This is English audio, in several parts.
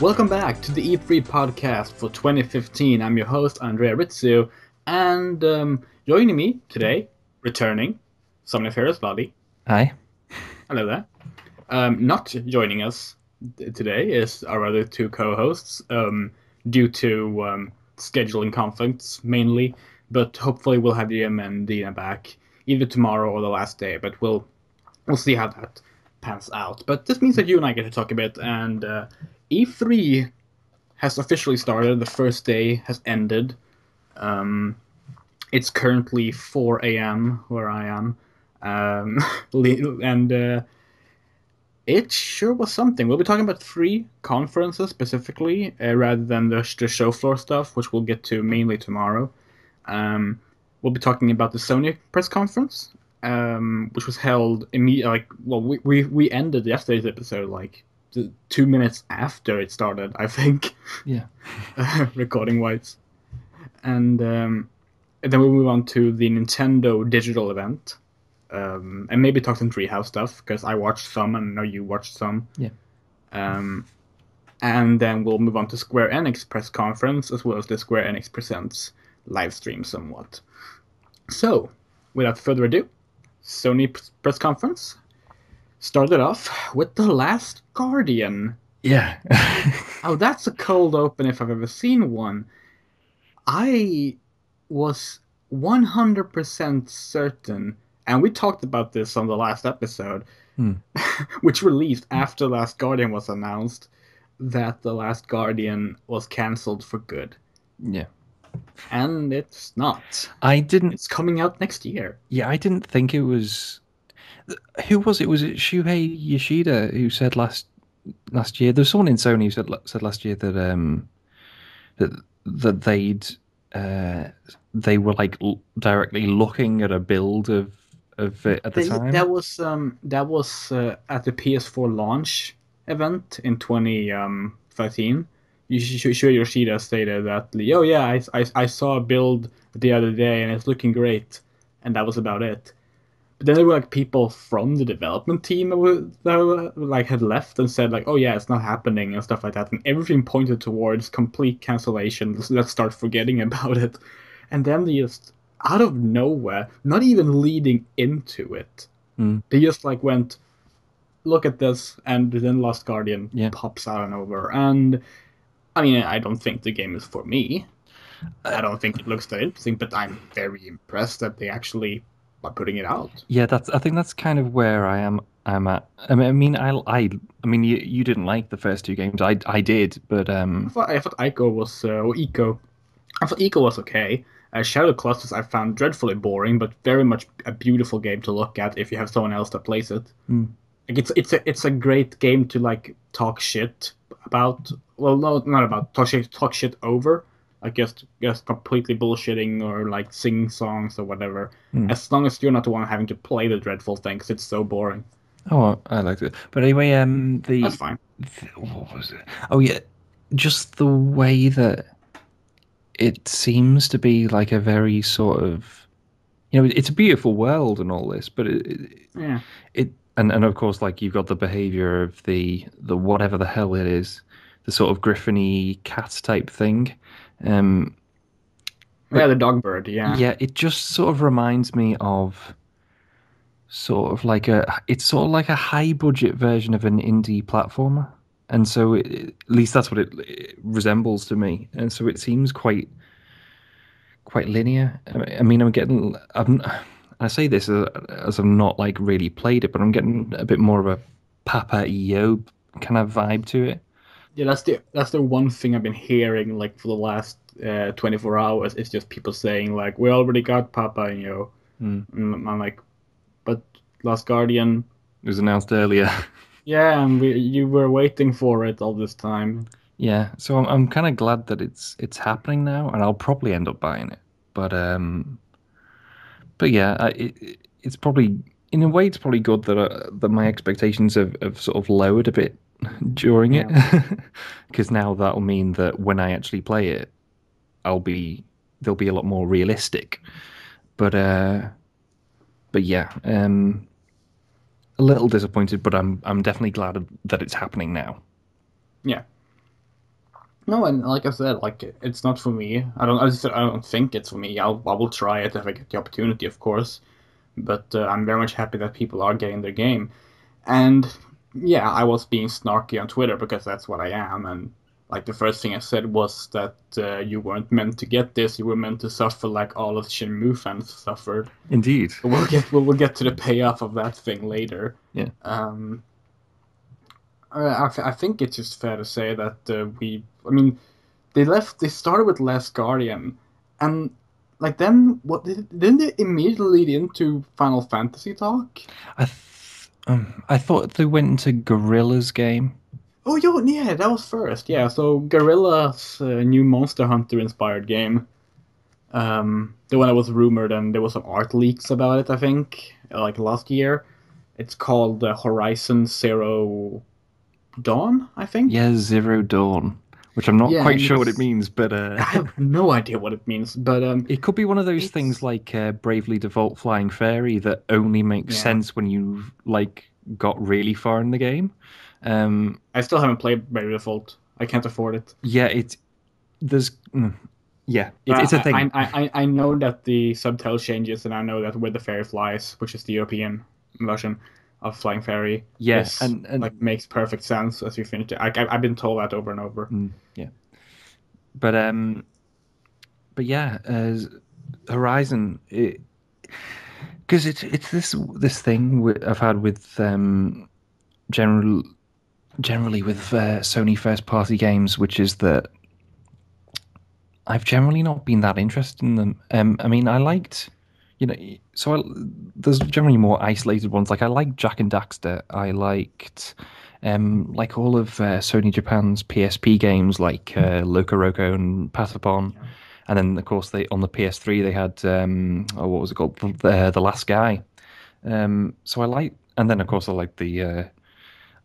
Welcome back to the E3 podcast for 2015. I'm your host, Andrea Ritsu, and joining me today, returning, Somniferous Lottie. Hi. Hello there. Not joining us today is our other two co-hosts, due to scheduling conflicts mainly, but hopefully we'll have Jim and Dina back either tomorrow or the last day, but we'll see how that pans out. But this means that you and I get to talk a bit, and E3 has officially started. The first day has ended. It's currently 4 a.m. where I am, and it sure was something. We'll be talking about 3 conferences specifically, rather than the show floor stuff, which we'll get to mainly tomorrow. We'll be talking about the Sony press conference, which was held immediately. We ended yesterday's episode 2 minutes after it started, I think. Yeah. Recording wise, and then we'll move on to the Nintendo digital event, and maybe talk some Treehouse stuff because I watched some and I know you watched some. Yeah. And then we'll move on to Square Enix press conference as well as the Square Enix Presents live stream somewhat. So, without further ado, Sony press conference started off with The Last Guardian. Yeah. Oh, that's a cold open if I've ever seen one. I was 100% certain, and we talked about this on the last episode, which released after Last Guardian was announced, that The Last Guardian was cancelled for good. Yeah. And it's not. It's coming out next year. Yeah, I didn't think it was. Who was it? Was it Shuhei Yoshida who said last year? There was someone in Sony who said last year that they were directly looking at a build of it at the time. That was at the PS4 launch event in 2013. Shuhei Yoshida stated that, oh yeah, I saw a build the other day and it's looking great, and that was about it. But then there were people from the development team that had left and said oh yeah, it's not happening and stuff like that, and everything pointed towards complete cancellation. Let's start forgetting about it. And then they just, out of nowhere, not even leading into it, they just went, look at this, and then Lost Guardian pops out and over. And I mean, I don't think the game is for me. I don't think it looks that interesting, but I'm very impressed that they actually are putting it out. Yeah, I think that's kind of where I'm at. I mean, you didn't like the first 2 games. I did, but I thought Ico was Eco. I thought Eco was okay. Shadow Clusters I found dreadfully boring, but very much a beautiful game to look at if you have someone else that plays it. It's a great game to talk shit about. Well, no, not about talk shit over. Just completely bullshitting or singing songs or whatever. As long as you're not the one having to play the dreadful thing, because it's so boring. Oh, I liked it. But anyway, That's fine. What was it? Oh yeah, just the way that it seems to be a very sort of, it's a beautiful world and all this, but and of course you've got the behavior of the whatever the hell it is, the sort of griffiny cat type thing. The dog bird, yeah. Yeah, it just sort of reminds me of it's sort of like a high budget version of an indie platformer. And so at least that's what it resembles to me. And so it seems quite linear. I mean, I say this as I've not really played it, but I'm getting a bit more of a Papa EO kind of vibe to it. Yeah, that's the one thing I've been hearing for the last 24 hours. It's just people saying we already got Papa and Yo. And I'm but Last Guardian it was announced earlier. Yeah, and you were waiting for it all this time. Yeah, so I'm kind of glad that it's happening now, and I'll probably end up buying it. But yeah, it's probably, in a way, it's probably good that my expectations have sort of lowered a bit during it, because now that'll mean that when I actually play it, they'll be a lot more realistic. But yeah, a little disappointed, but I'm definitely glad that it's happening now. Yeah, No, and like I said, like it's not for me. I don't think it's for me. I will try it if I get the opportunity, of course. But I'm very much happy that people are getting their game. And yeah, I was being snarky on Twitter because that's what I am. And like the first thing I said was that you weren't meant to get this. You were meant to suffer like all of Shenmue fans suffered. Indeed. But we'll get to the payoff of that thing later. Yeah. Um, I think it's just fair to say that I mean, they started with Last Guardian, and like then what didn't they immediately lead into Final Fantasy talk? I thought they went into Gorilla's game. Oh, yeah, that was first. Yeah, so Gorilla's new Monster Hunter inspired game. The one that was rumored, and there was some art leaks about it. I think like last year. It's called Horizon Zero Dawn. I think. Yeah, Zero Dawn, which I'm not Yeah, quite and sure what it it's means, but I have no idea what it means, but it could be one of those things it's like Bravely Default Flying Fairy that only makes yeah. sense when you've like got really far in the game. Um, I still haven't played by default. I can't afford it. yeah, it there's yeah, But it's a thing. I know that the subtitle changes, and I know that Where the Fairy Flies, which is the European version of Flying Fairy, Yeah, is and like makes perfect sense as you finish it. I've been told that over and over. yeah, but yeah, Horizon, because it's this thing I've had with general generally with Sony first party games, which is that I've generally not been that interested in them. I mean, I liked, you know, there's generally more isolated ones. Like I liked Jack and Daxter. I liked, like all of Sony Japan's PSP games, like Loco Roco and Patapon. And then, of course, they on the PS3 they had what was it called, the Last Guy. So I like, and then of course I like the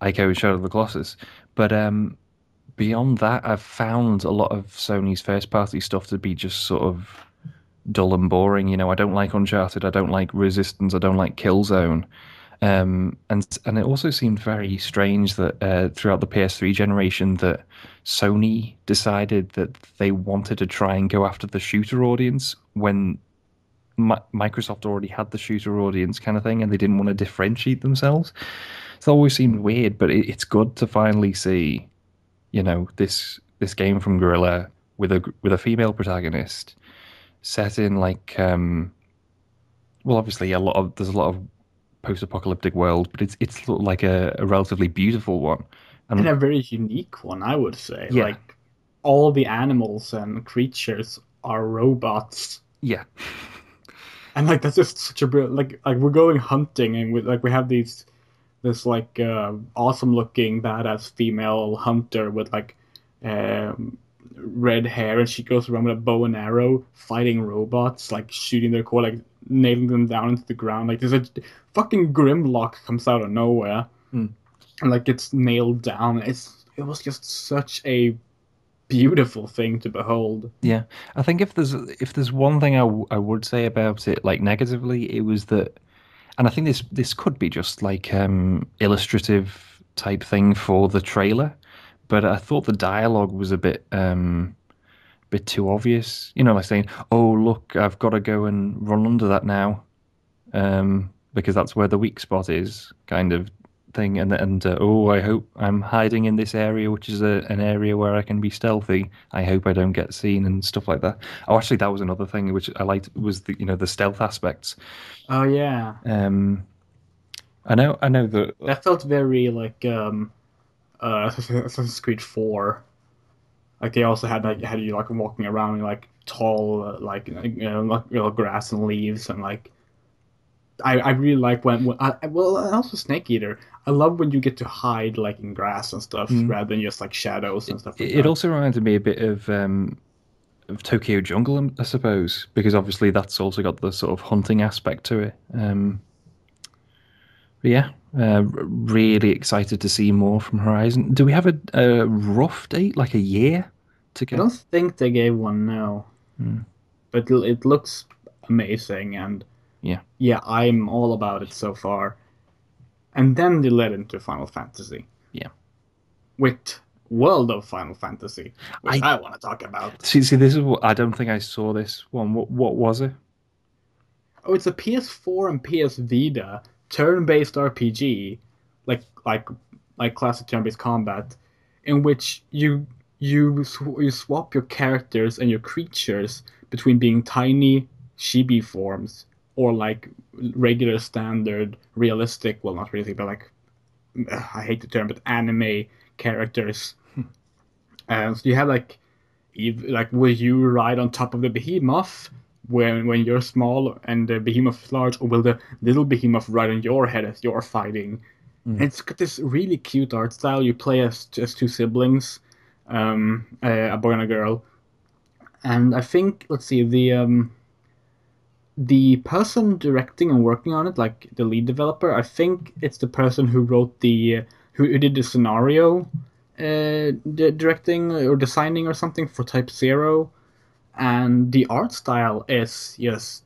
Ico Shadow of the Colossus. But beyond that, I've found a lot of Sony's first party stuff to be just sort of dull and boring. You know, I don't like Uncharted, I don't like Resistance, I don't like Killzone. And it also seemed very strange that throughout the PS3 generation that Sony decided that they wanted to try and go after the shooter audience when Microsoft already had the shooter audience kind of thing, and they didn't want to differentiate themselves. It's always seemed weird, but it's good to finally see, you know, this game from Guerrilla with a female protagonist set in like well, obviously there's a lot of post-apocalyptic world, but it's like a relatively beautiful one. And And a very unique one, I would say. yeah, Like all the animals and creatures are robots, yeah, and like that's just such a like we're going hunting, and we have this like awesome looking badass female hunter with like um, red hair, and she goes around with a bow and arrow fighting robots, like shooting their core, like nailing them down into the ground. Like there's a fucking Grimlock comes out of nowhere, mm, and like it's nailed down. It was just such a beautiful thing to behold. yeah. I think if there's one thing I would say about it, like negatively, it was that, and I think this could be just like illustrative type thing for the trailer, but I thought the dialogue was a bit too obvious. You know, like saying, "Oh, look, I've got to go and run under that now." Because that's where the weak spot is, kind of thing. And oh, I hope I'm hiding in this area, which is an area where I can be stealthy. I hope I don't get seen and stuff like that. Oh, actually, that was another thing which I liked was the stealth aspects. Oh yeah, Um, I know that. that felt very like Assassin's Creed 4. Like they also had you like walking around in like tall grass and leaves, and like I really like when well, and also Snake Eater. I love when you get to hide like in grass and stuff Mm, rather than just like shadows and stuff like it that. also reminded me a bit of Tokyo Jungle, I suppose, because obviously that's also got the sort of hunting aspect to it. But yeah, really excited to see more from Horizon. Do we have a rough date, like a year to I get? don't think they gave one now, Mm, but it looks amazing, and yeah, yeah, I'm all about it so far. And then they led into Final Fantasy yeah. with World of Final Fantasy, which I I want to talk about. see. This is what I don't think I saw this one. What was it? Oh, it's a PS4 and PS Vita turn-based RPG, like like like classic turn-based combat, in which you swap your characters and your creatures between being tiny chibi forms or like regular standard realistic, well not realistic, but like I hate the term, but anime characters. So you have like will you ride on top of the behemoth when you're small and the behemoth is large, or will the little behemoth ride on your head as you're fighting? Mm. And it's got this really cute art style. You play as two siblings, a boy and a girl, and I think let's see the person directing and working on it, like the lead developer, I think it's the person who wrote who did the scenario, directing or designing or something for Type Zero, and the art style is just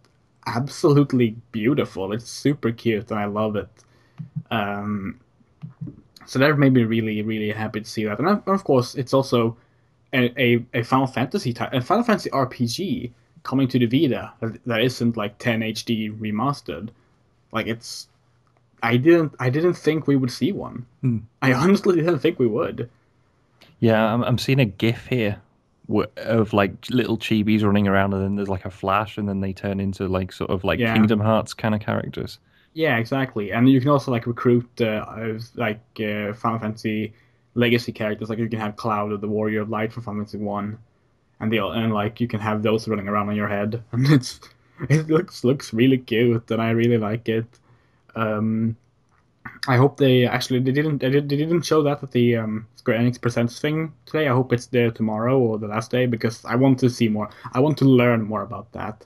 absolutely beautiful. It's super cute, and I love it. Um, so that made me really, really happy to see that. And of course, it's also a Final Fantasy a Final Fantasy RPG coming to the Vita that isn't like 10 HD remastered. Like it's I didn't think we would see one. Mm. I honestly didn't think we would. Yeah, I'm seeing a GIF here of like little chibis running around, and then there's like a flash, and then they turn into like sort of like Yeah. Kingdom Hearts kind of characters. Yeah, exactly. And you can also like recruit Final Fantasy legacy characters. Like you can have Cloud or the Warrior of Light from Final Fantasy One, and like you can have those running around on your head, and it looks really cute, and I really like it. Um, I hope they didn't show that at the Square Enix Presents thing today. I hope it's there tomorrow or the last day because I want to see more. I want to learn more about that,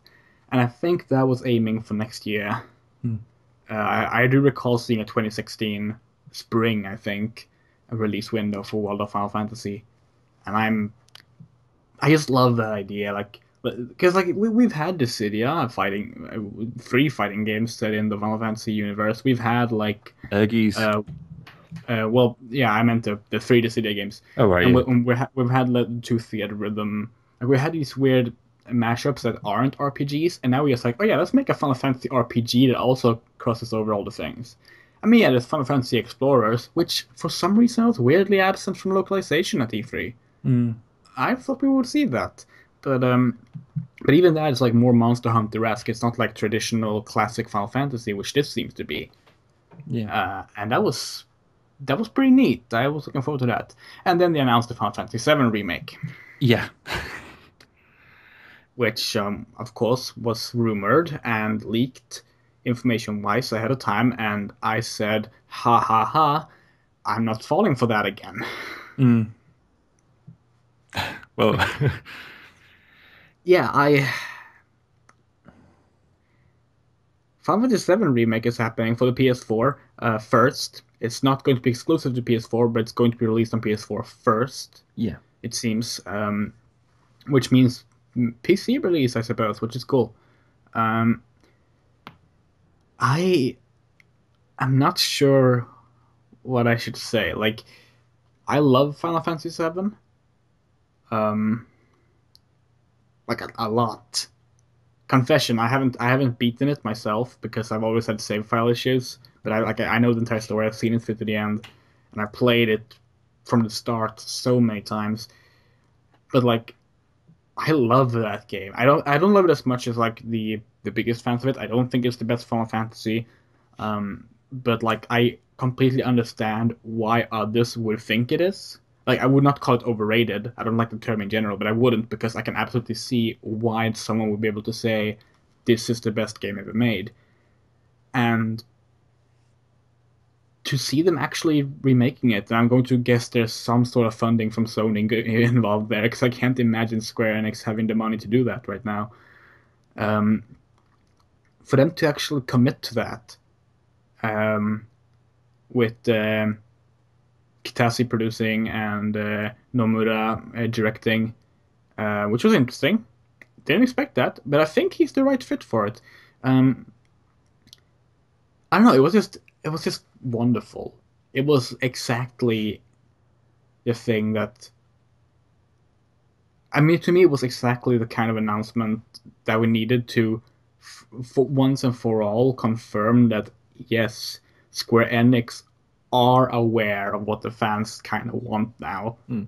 and I think that was aiming for next year. Hmm. I do recall seeing a 2016 spring, I think, a release window for World of Final Fantasy, and I just love that idea, like because like we've had Dissidia fighting three fighting games set in the Final Fantasy universe. We've had like Ergies. uh, well, yeah, I meant the three Dissidia games, Oh right, and yeah. we've had like, two Theater Rhythm. Like, we had these weird mashups that aren't RPGs, and now we're just like, oh yeah, let's make a Final Fantasy RPG that also crosses over all the things. I mean, yeah, there's Final Fantasy Explorers, which for some reason was weirdly absent from localization at E3. Mm. I thought we would see that, but even that is like more Monster Hunter-esque. It's not like traditional classic Final Fantasy, which this seems to be. Yeah. And that was pretty neat. I was looking forward to that. And then they announced the Final Fantasy VII remake, Yeah. which, of course, was rumored and leaked information-wise ahead of time. And I said, ha ha ha, I'm not falling for that again. Mm. Well, Yeah, Final Fantasy VII remake is happening for the PS4 first. It's not going to be exclusive to PS4, but it's going to be released on PS4 first, yeah. it seems, which means PC release, I suppose, which is cool. Um, I am not sure what I should say. Like, I love Final Fantasy VII, um, like a lot. Confession: I haven't beaten it myself because I've always had save file issues. But I know the entire story. I've seen it through to the end, and I played it from the start so many times. But like, I love that game. I don't love it as much as like the biggest fans of it. I don't think it's the best Final Fantasy. But like I completely understand why others would think it is. Like I would not call it overrated. I don't like the term in general, but I wouldn't because I can absolutely see why someone would be able to say this is the best game ever made. And to see them actually remaking it, and I'm going to guess there's some sort of funding from Sony involved there because I can't imagine Square Enix having the money to do that right now. Um, for them to actually commit to that, um, with Kitase producing and Nomura directing, which was interesting. Didn't expect that, but I think he's the right fit for it. Um, I don't know. It was just wonderful. It was exactly the thing that, I mean, to me, it was exactly the kind of announcement that we needed to, for once and for all, confirm that yes, Square Enix are aware of what the fans kind of want now. Mm.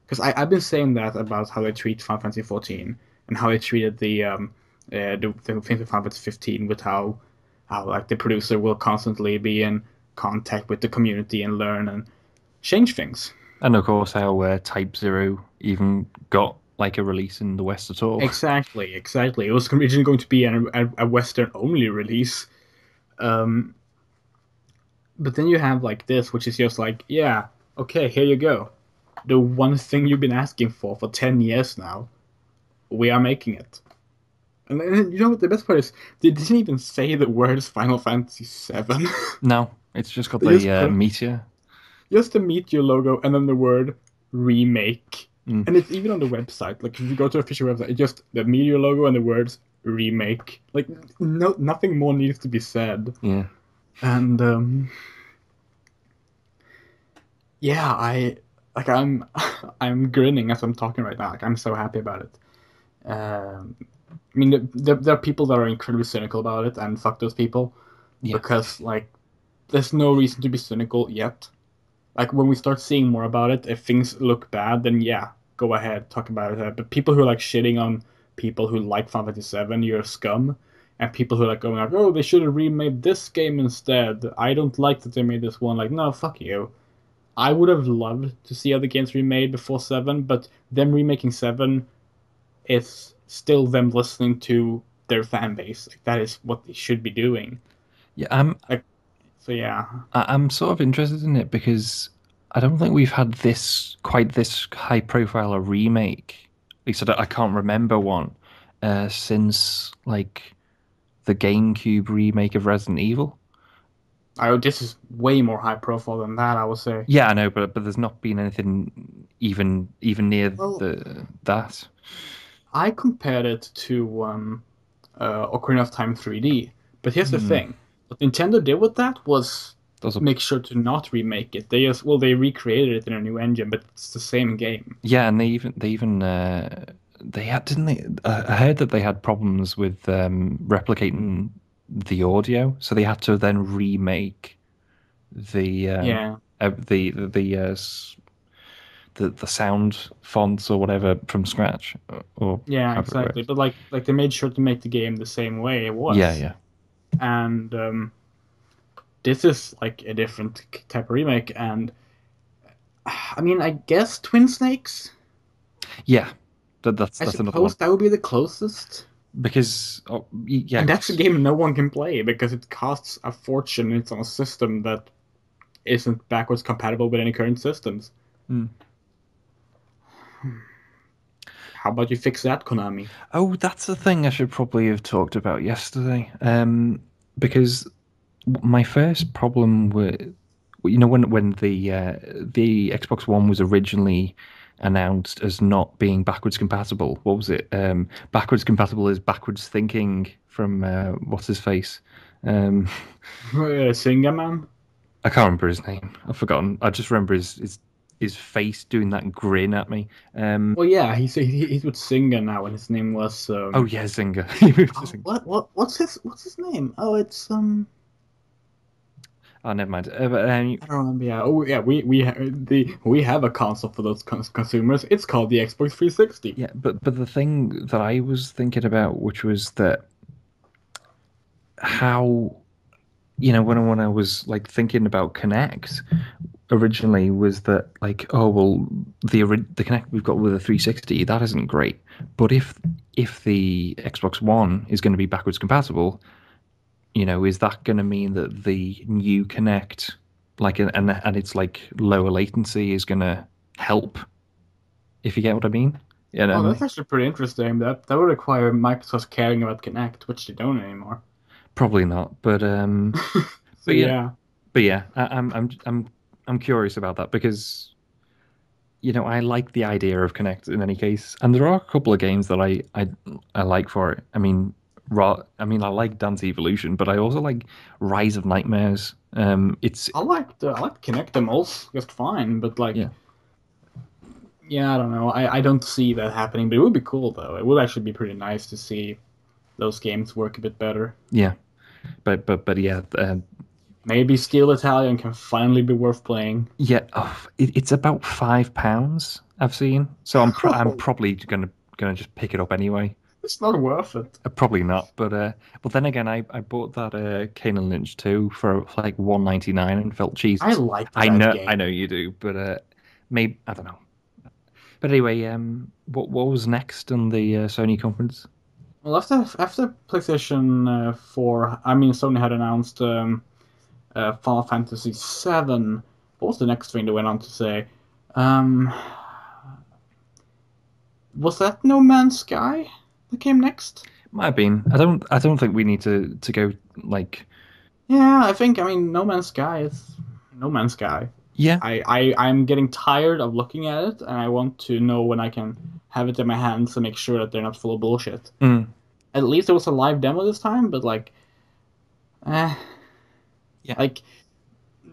Because I've been saying that about how they treat Final Fantasy 14 and how they treated the things with Final Fantasy 15, with how like the producer will constantly be in contact with the community and learn and change things. And of course, how Type Zero even got like a release in the West at all. Exactly, exactly. It was originally going to be a Western only release. Um, but then you have like this, which is just like, yeah, okay, here you go. The one thing you've been asking for 10 years now, we are making it. And you know what the best part is? They didn't even say the words Final Fantasy VII. No, it's just got They the just put meteor. just the Meteor logo and then the word remake. Mm. And it's even on the website. Like if you go to the official website, it's just the Meteor logo and the words remake. Like no, nothing more needs to be said. Yeah. And yeah, I'm I'm grinning as I'm talking right now. Like I'm so happy about it. I mean, there are people that are incredibly cynical about it, and fuck those people, Yeah. because like there's no reason to be cynical yet. Like when we start seeing more about it, if things look bad, then yeah, go ahead, talk about it. But people who are like shitting on people who like Final Fantasy 7, you're a scum. And people who are like going like, oh, they should have remade this game instead. I don't like that they made this one. Like, no, fuck you. I would have loved to see other games remade before 7, but them remaking 7 is still them listening to their fan base. Like that is what they should be doing. Yeah. I'm Like so, yeah. I'm sort of interested in it because I don't think we've had this quite this high profile a remake. At least I can't remember one since like the GameCube remake of Resident Evil. This is way more high profile than that. I would say. Yeah, I know, but there's not been anything even near Well, the that. I compared it to Ocarina of Time 3D, but here's the Hmm. thing: what Nintendo did with that was Those are make sure to not remake it. They just they recreated it in a new engine, but it's the same game. yeah, and they even they had didn't they? I heard that they had problems with replicating the audio, so they had to then remake the Yeah, the sound fonts or whatever from scratch or yeah, however it exactly. works. But like they made sure to make the game the same way it Yeah, was, yeah, and this is like a different type of remake. And I mean, I guess Twin Snakes. yeah. I That's another one suppose that would be the closest. because yeah, And that's a 'cause- game no one can play because it costs a fortune. It's on a system that isn't backwards compatible with any current systems. mm. How about you fix that, Konami? Oh, that's the thing I should probably have talked about yesterday. Because my first problem with when the Xbox One was originally announced as not being backwards compatible. What was it? Backwards compatible is backwards thinking from what's his face. Um, Singaman? I can't remember his name. I've forgotten. I just remember his face doing that grin at me. Well, yeah, he's with Singa now, and his name was Oh yeah, Zynga. He moved to oh, Zynga. what's his name? Oh, it's Oh, never mind. But, I don't remember. Yeah. Oh, yeah. We have a console for those consumers. It's called the Xbox 360. yeah, but the thing that I was thinking about, which was that how when I was like thinking about Connect originally was that like oh well the Connect we've got with the 360 that isn't great, but if the Xbox One is going to be backwards compatible, is that going to mean that the new Connect like and it's like lower latency is going to help if you get what I mean? Yeah, Oh, and that's actually pretty interesting. That would require Microsoft caring about Connect, which they don't anymore. probably not, So but yeah, yeah. I'm curious about that because I like the idea of Connect in any case, and there are a couple of games that I like for it. I mean, I like Dance Evolution, but I also like Rise of Nightmares. It's I like Kinect demos just fine, but like yeah, Yeah, I don't know. I don't see that happening, but it would be cool though. It would actually be pretty nice to see those games work a bit better. Yeah, but yeah, Maybe Steel Italian can finally be worth playing. yeah. Oh, it's about £5. I've seen, so I'm probably gonna just pick it up anyway. It's not worth it. Probably not, but then again, I bought that Kane and Lynch 2 for like 1.99 and felt I Jesus. liked that I game. know you do, but maybe I don't know. But anyway, what was next on the Sony conference? Well, after PlayStation 4, I mean, Sony had announced Final Fantasy 7. What was the next thing they went on to say? Um, was that No Man's Sky that came next? Might have been. I don't think we need to go like. Yeah, I mean, No Man's Sky is No Man's Sky. Yeah. I'm getting tired of looking at it, and I want to know when I can have it in my hands to make sure that they're not full of bullshit. Mm, At least it was a live demo this time, but eh, yeah. like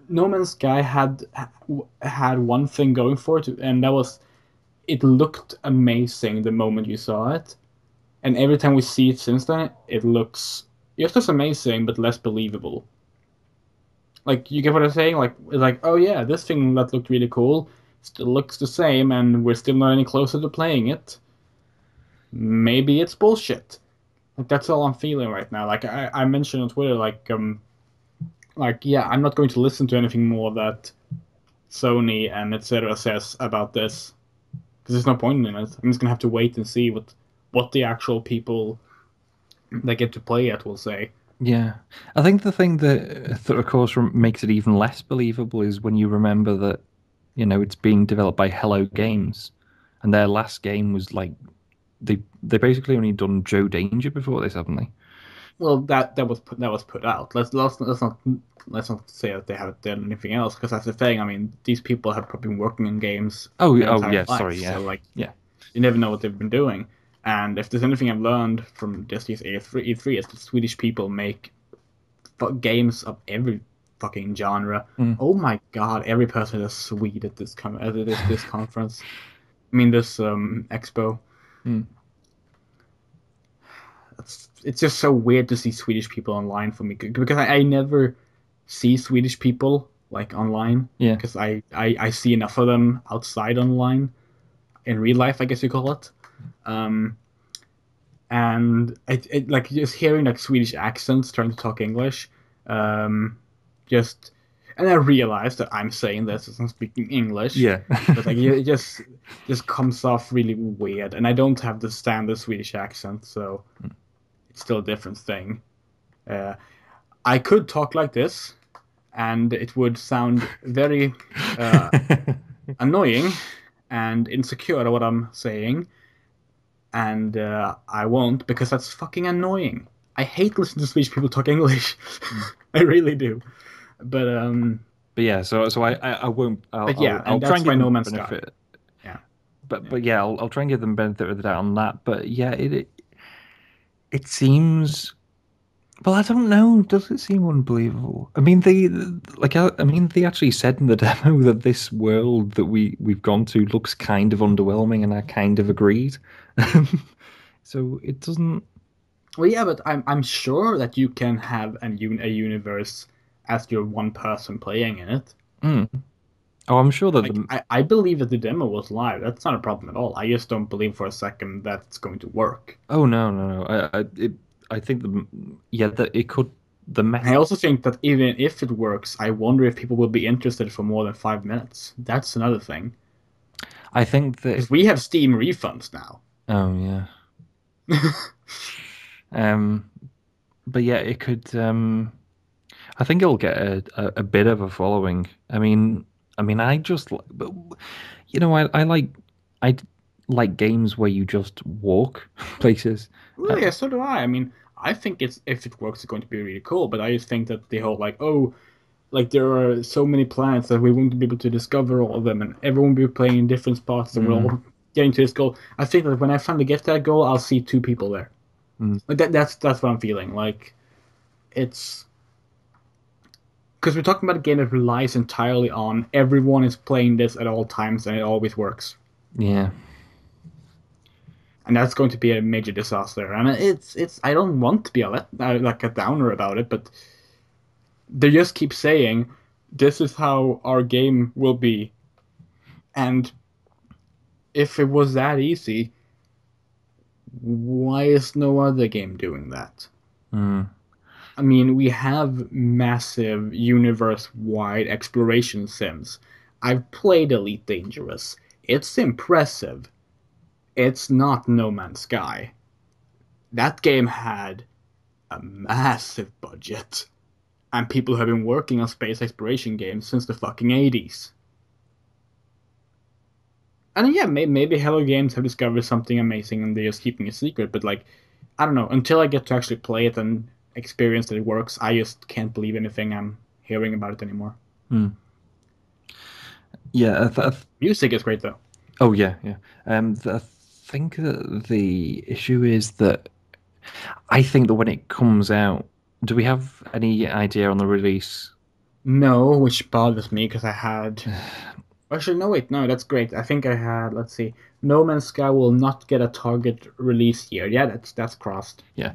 No Man's Sky had one thing going for it, and that was it looked amazing the moment you saw it, and every time we see it since then, it looks just as amazing but less believable. Like you get what I'm saying? Like oh yeah, this thing that looked really cool still looks the same, and we're still not any closer to playing it. Maybe it's bullshit. Like that's all I'm feeling right now. Like I mentioned on Twitter, like yeah, I'm not going to listen to anything more that Sony and etc. says about this because there's no point in it. I'm just gonna have to wait and see what the actual people that get to play it will say. Yeah. I think the thing that of course makes it even less believable is when you remember that it's being developed by Hello Games, and their last game was like they basically only done Joe Danger before this, haven't they? Well, that was put out. Let's not say that they haven't done anything else because that's the thing. I mean, these people have probably been working in games their Oh entire yeah, sorry, lives, yeah, so like yeah. you never know what they've been doing. And if there's anything I've learned from this year's E3 is that Swedish people make games of every fucking genre. Mm, Oh my god, every person is Swede at this conference. I mean this expo. mm, It's just so weird to see Swedish people online for me because I never see Swedish people like online yeah. because I see enough of them outside online in real life, I guess you call it. Um, and like just hearing like Swedish accents trying to talk English, um, just and I realized that I'm saying this as I'm speaking English, Yeah. but like it just comes off really weird, and I don't have the standard Swedish accent, so it's still a different thing. Uh, I could talk like this, and it would sound very uh, annoying and insecure at what I'm saying, and I won't because that's fucking annoying. I hate listening to Swedish people talk English. Mm. I really do. But But yeah, so I won't. but yeah, I'll and try and that's give why them No Man's the Sky. benefit. Yeah, yeah. But yeah, I'll try and give them benefit of the doubt on that. But yeah, it seems. Well, I don't know. Does it seem unbelievable? I mean, I mean, they actually said in the demo that this world that we've gone to looks kind of underwhelming, and I kind of agreed. So it doesn't. Well, yeah, but I'm sure that you can have a universe as your one person playing in it. Mm. Oh, I'm sure that Like the. I believe that the demo was live. That's not a problem at all. I just don't believe for a second that it's going to work. Oh no, no, no. I think the. Yeah, that it could. The And I mech. also think that even if it works, I wonder if people will be interested for more than 5 minutes. That's another thing. I think that. Because we have Steam refunds now. Oh yeah. Um. But yeah, it could. I think it'll get a bit of a following. I just, but I like games where you just walk places. Well, Uh, yeah, so do I. I mean, I think it's if it works, it's going to be really cool. But I just think that the whole like, oh, like there are so many planets that we won't be able to discover all of them, and everyone will be playing in different spots, and we're mm, all getting to this goal. I think that when I finally get that goal, I'll see two people there. mm, Like that's what I'm feeling. Like it's because we're talking about a game that relies entirely on everyone is playing this at all times, and it always works. Yeah. And that's going to be a major disaster. And it's I don't want to be like a downer about it, but they just keep saying this is how our game will be. And if it was that easy, why is no other game doing that? Mm. I mean, we have massive universe-wide exploration sims. I've played Elite Dangerous. It's impressive. It's not No Man's Sky. That game had a massive budget, and people have been working on space exploration games since the fucking 80s. And yeah, maybe Hello Games have discovered something amazing and they're just keeping it secret, but like, I don't know. Until I get to actually play it and experience that it works, I just can't believe anything I'm hearing about it anymore. Mm. Yeah. Music is great though. Oh yeah, yeah. I think that the issue is that I think that when it comes out, do we have any idea on the release? No, which bothers me because I had. Actually, no, wait, no, that's great. I think I had. Let's see. No Man's Sky will not get a target release year. Yeah, that's crossed. Yeah.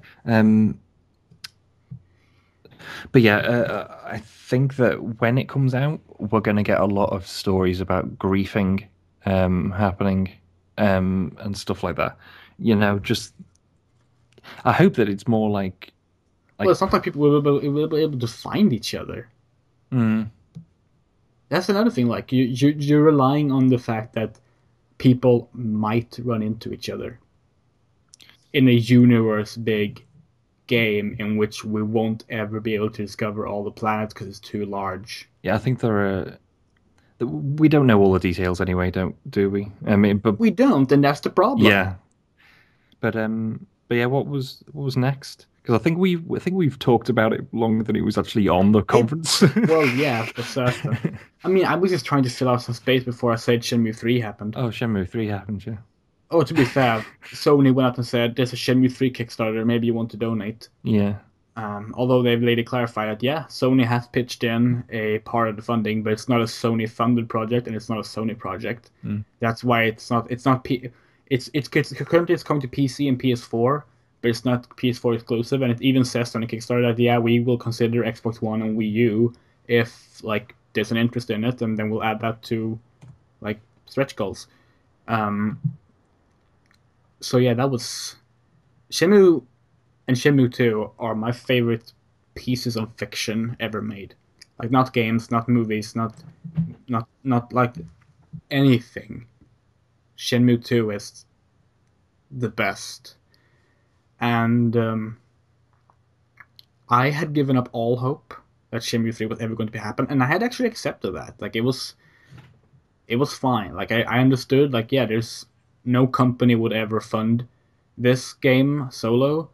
But yeah, I think that when it comes out, we're going to get a lot of stories about griefing happening and stuff like that. Just I hope that it's more Well, like it's not like people will be able to find each other. mm, That's another thing. Like you're relying on the fact that people might run into each other in a universe big game in which we won't ever be able to discover all the planets because it's too large. yeah, I think there are. We don't know all the details anyway, don't do we? I mean, but We don't, and that's the problem. yeah, but yeah, what was next? Because I think we've talked about it longer than it was actually on the It conference. well, yeah, for certain. I mean, I was just trying to fill out some space before I said Shenmue 3 happened. Oh, Shenmue 3 happened, yeah. Oh, to be fair, Sony went out and said there's a Shenmue 3 Kickstarter. Maybe you want to donate. Yeah. Although they've later clarified that yeah, Sony has pitched in a part of the funding, but it's not a Sony funded project and it's not a Sony project. Mm. That's why it's currently it's coming to PC and PS4, but it's not PS4 exclusive. And it even says on the Kickstarter that yeah, we will consider Xbox One and Wii U if like there's an interest in it, and then we'll add that to like stretch goals. Um, so yeah, that was Shenmue and Shenmue 2 are my favorite pieces of fiction ever made. Like not games, not movies, not like anything. Shenmue 2 is the best. And I had given up all hope that Shenmue 3 was ever going to happen, and I had actually accepted that. Like it was fine. Like I understood like yeah, there's no company would ever fund this game solo,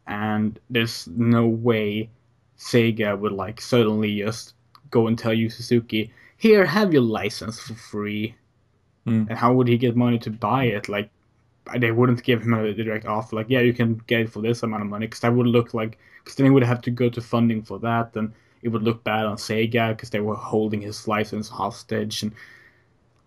and there's no way Sega would like suddenly just go and tell Yu Suzuki, "Here, have your license for free." Mm. And how would he get money to buy it? Like they wouldn't give him a direct offer. Like, yeah, you can get it for this amount of money, because that would look like because then he would have to go to funding for that, and it would look bad on Sega because they were holding his license hostage, and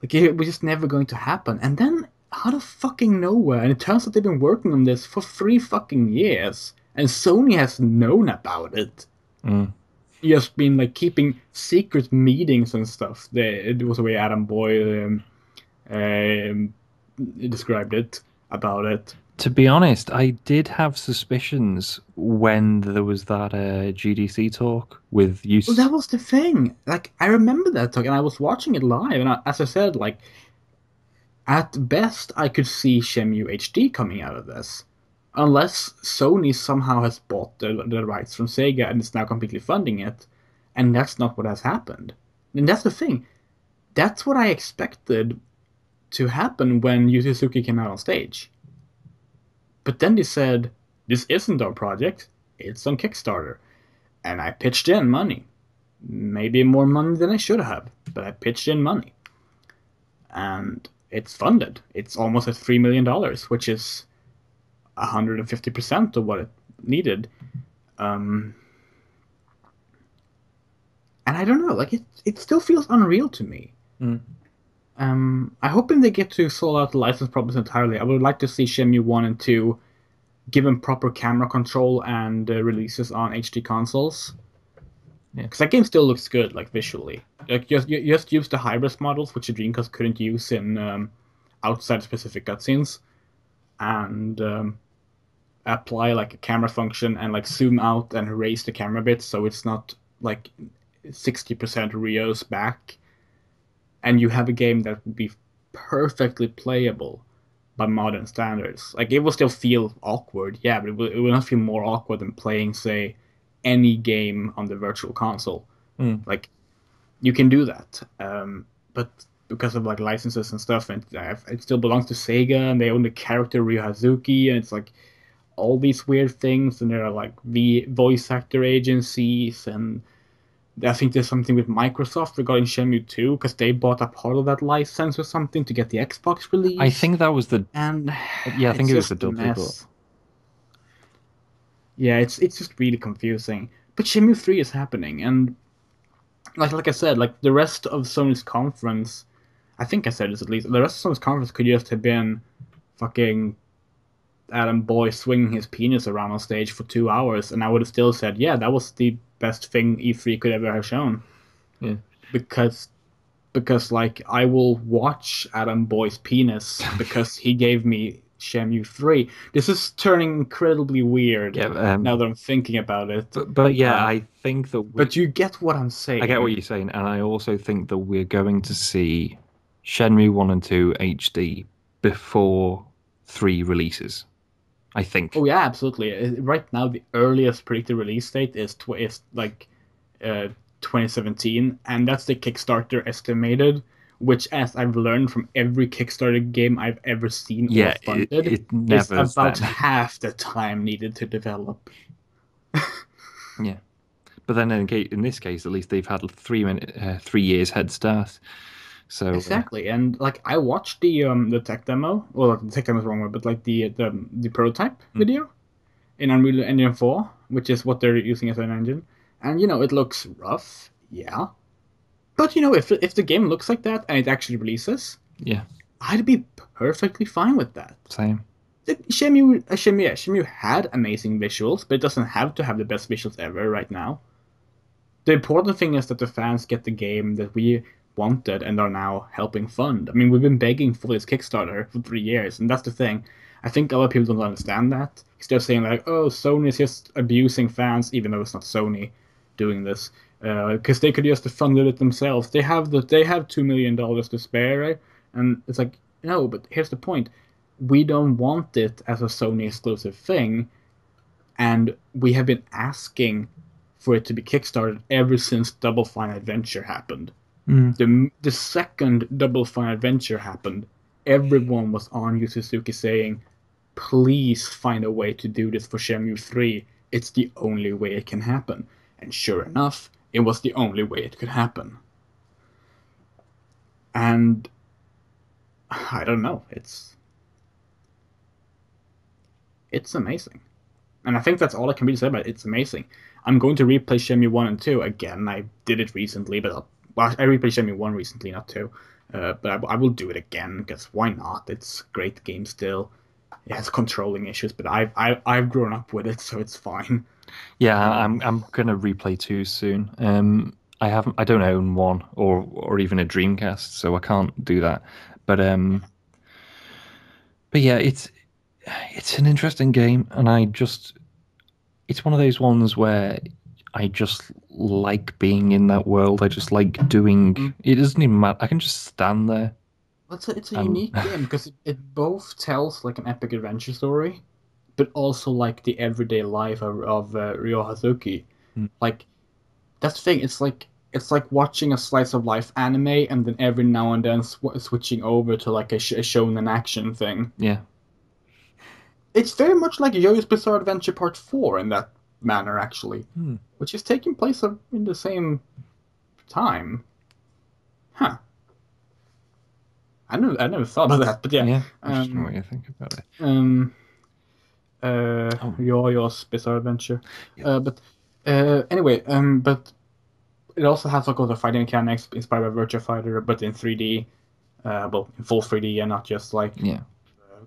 like it was just never going to happen. And then out of fucking nowhere, and it turns out they've been working on this for 3 fucking years, and Sony has known about it. Mm. Just been like keeping secret meetings and stuff. It was the way Adam Boy um, described it about it. To be honest, I did have suspicions when there was that GDC talk with Well, use. that was the thing. Like I remember that talk, and I was watching it live, and as I said, like at best, I could see Shenmue HD coming out of this, unless Sony somehow has bought the rights from Sega and is now completely funding it, and that's not what has happened. And that's the thing. That's what I expected to happen when Yu Suzuki came out on stage. But then they said, "This isn't our project. It's on Kickstarter," and I pitched in money. Maybe more money than I should have, but I pitched in money, and it's funded. It's almost at $3 million, which is 150% of what it needed. Um, and I don't know, like it still feels unreal to me. Mm. I'm hoping they get to sort out the license problems entirely. I would like to see Shenmue 1 and 2 given proper camera control and releases on HD consoles. Yeah. Because that game still looks good, like visually. Like you just use the hybrid models, which the Dreamcast couldn't use in outside specific cutscenes, and apply like a camera function and like zoom out and raise the camera bit so it's not like 60% Rios back, and you have a game that would be perfectly playable by modern standards. Like it will still feel awkward, yeah, but it will not feel more awkward than playing, say, any game on the virtual console. Mm. Like you can do that, but because of like licenses and stuff, and it still belongs to Sega, and they own the character Ryo Hazuki, and it's like all these weird things, and there are like the voice actor agencies, and I think there's something with Microsoft regarding Shenmue 2 because they bought a part of that license or something to get the Xbox I release, think that was the and yeah, I think it's it was the just a double, but mess. Yeah, it's just really confusing. But Shenmue 3 is happening, and like I said, like the rest of Sony's conference, I think I said this at least. The rest of Sony's conference could just have been fucking Adam Boy swinging his penis around on stage for 2 hours, and I would have still said, yeah, that was the best thing E3 could ever have shown. yeah. Because like I will watch Adam Boy's penis because he gave me Shenmue 3. This is turning incredibly weird Yeah, now that I'm thinking about it. but yeah, Uh, I think that but you get what I'm I get what saying. you're saying, and I also think that we're going to see Shenmue 1 and 2 HD before 3 releases. I think. Oh yeah, absolutely. Right now, the earliest predicted release date is like uh, 2017, and that's the Kickstarter estimated. Which, as I've learned from every Kickstarter game I've ever seen or Yeah, funded, it is never's about then. half the time needed to develop. Yeah, but then in this case, at least they've had 3 years head start. So Exactly, and like I watched the tech demo. Well, the tech demo is the wrong word, but like the prototype mm, video in Unreal Engine 4, which is what they're using as an engine, and it looks rough, yeah. But if the game looks like that and it actually releases, yeah, I'd be perfectly fine with that. same. Shenmue had amazing visuals, but it doesn't have to have the best visuals ever right now. The important thing is that the fans get the game that we wanted and are now helping fund. I mean, we've been begging for this Kickstarter for 3 years, and that's the thing. I think a lot of people don't understand that. They're saying like, "Oh, Sony's just abusing fans," even though it's not Sony doing this, because they could just have funded it themselves. They have $2 million to spare, right? And it's like, no, but here's the point: we don't want it as a Sony exclusive thing, and we have been asking for it to be kickstarted ever since Double Fine Adventure happened. Mm. The second Double Fine Adventure happened, everyone was on Yu Suzuki saying, "Please find a way to do this for Shenmue 3. It's the only way it can happen." And sure enough, it was the only way it could happen. And I don't know, it's amazing. And I think that's all I can really say about it. It's amazing. I'm going to replay Shenmue 1 and 2 again. I did it recently, but I replayed Shenmue 1 recently, not 2. But I will do it again, because why not? It's a great game still. It has controlling issues, but I've grown up with it, so it's fine. Yeah, Um, I'm gonna replay 2 soon. I don't own one or even a Dreamcast, so I can't do that. But yeah, it's an interesting game, and it's one of those ones where I just like being in that world. I just like doing. mm, It doesn't even matter. I can just stand there it's a and unique game because it both tells like an epic adventure story, but also like the everyday life of Ryo Hazuki. Like that's the thing. It's like watching a slice of life anime, and then every now and then switching over to like a shonen action thing. yeah. It's very much like JoJo's Bizarre Adventure Part 4 in that manner, actually, Hmm. which is taking place in the same time. Huh. I never thought of that, but yeah. Yeah, interesting Um, way to think about it. um, Oh, JoJo's Bizarre Adventure. yeah. But anyway, but it also has like all the fighting mechanics inspired by Virtua Fighter, but in 3D. well, in full 3D and not just like Yeah,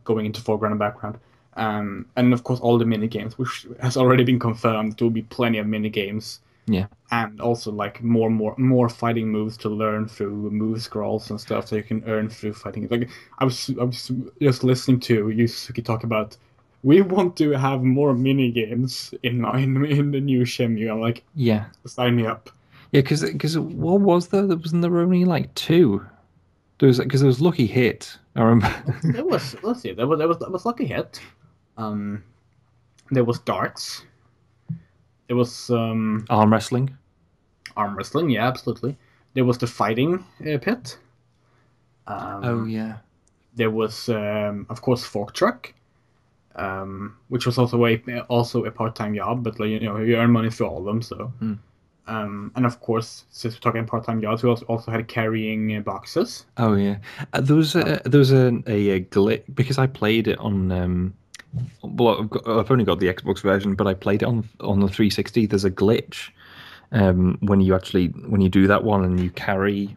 going into foreground and background. And of course, all the mini games, which has already been confirmed, there will be plenty of mini games, yeah, and also like more fighting moves to learn through move scrolls and stuff, so you can earn through fighting. Like I was just listening to Yusuke talk about. We want to have more mini games in the new Shenmue. I'm like, yeah, sign me up. yeah. Because what was there? Wasn't there only like two? There was Lucky Hit. I remember. There was let's see, there was Lucky Hit. Um, there was darts. There was Arm wrestling. arm wrestling. Yeah, absolutely. There was the fighting pit. Oh Um, yeah. there was of course Fork Truck, which was also a part-time job, but like, you earn money for all of them. So Hmm. and of course, since we're talking part-time jobs, we also had carrying boxes. Oh yeah. There was a glitch because I played it on. Well, I've only got the Xbox version, but I played it on the 360. There's a glitch when you do that one and you carry.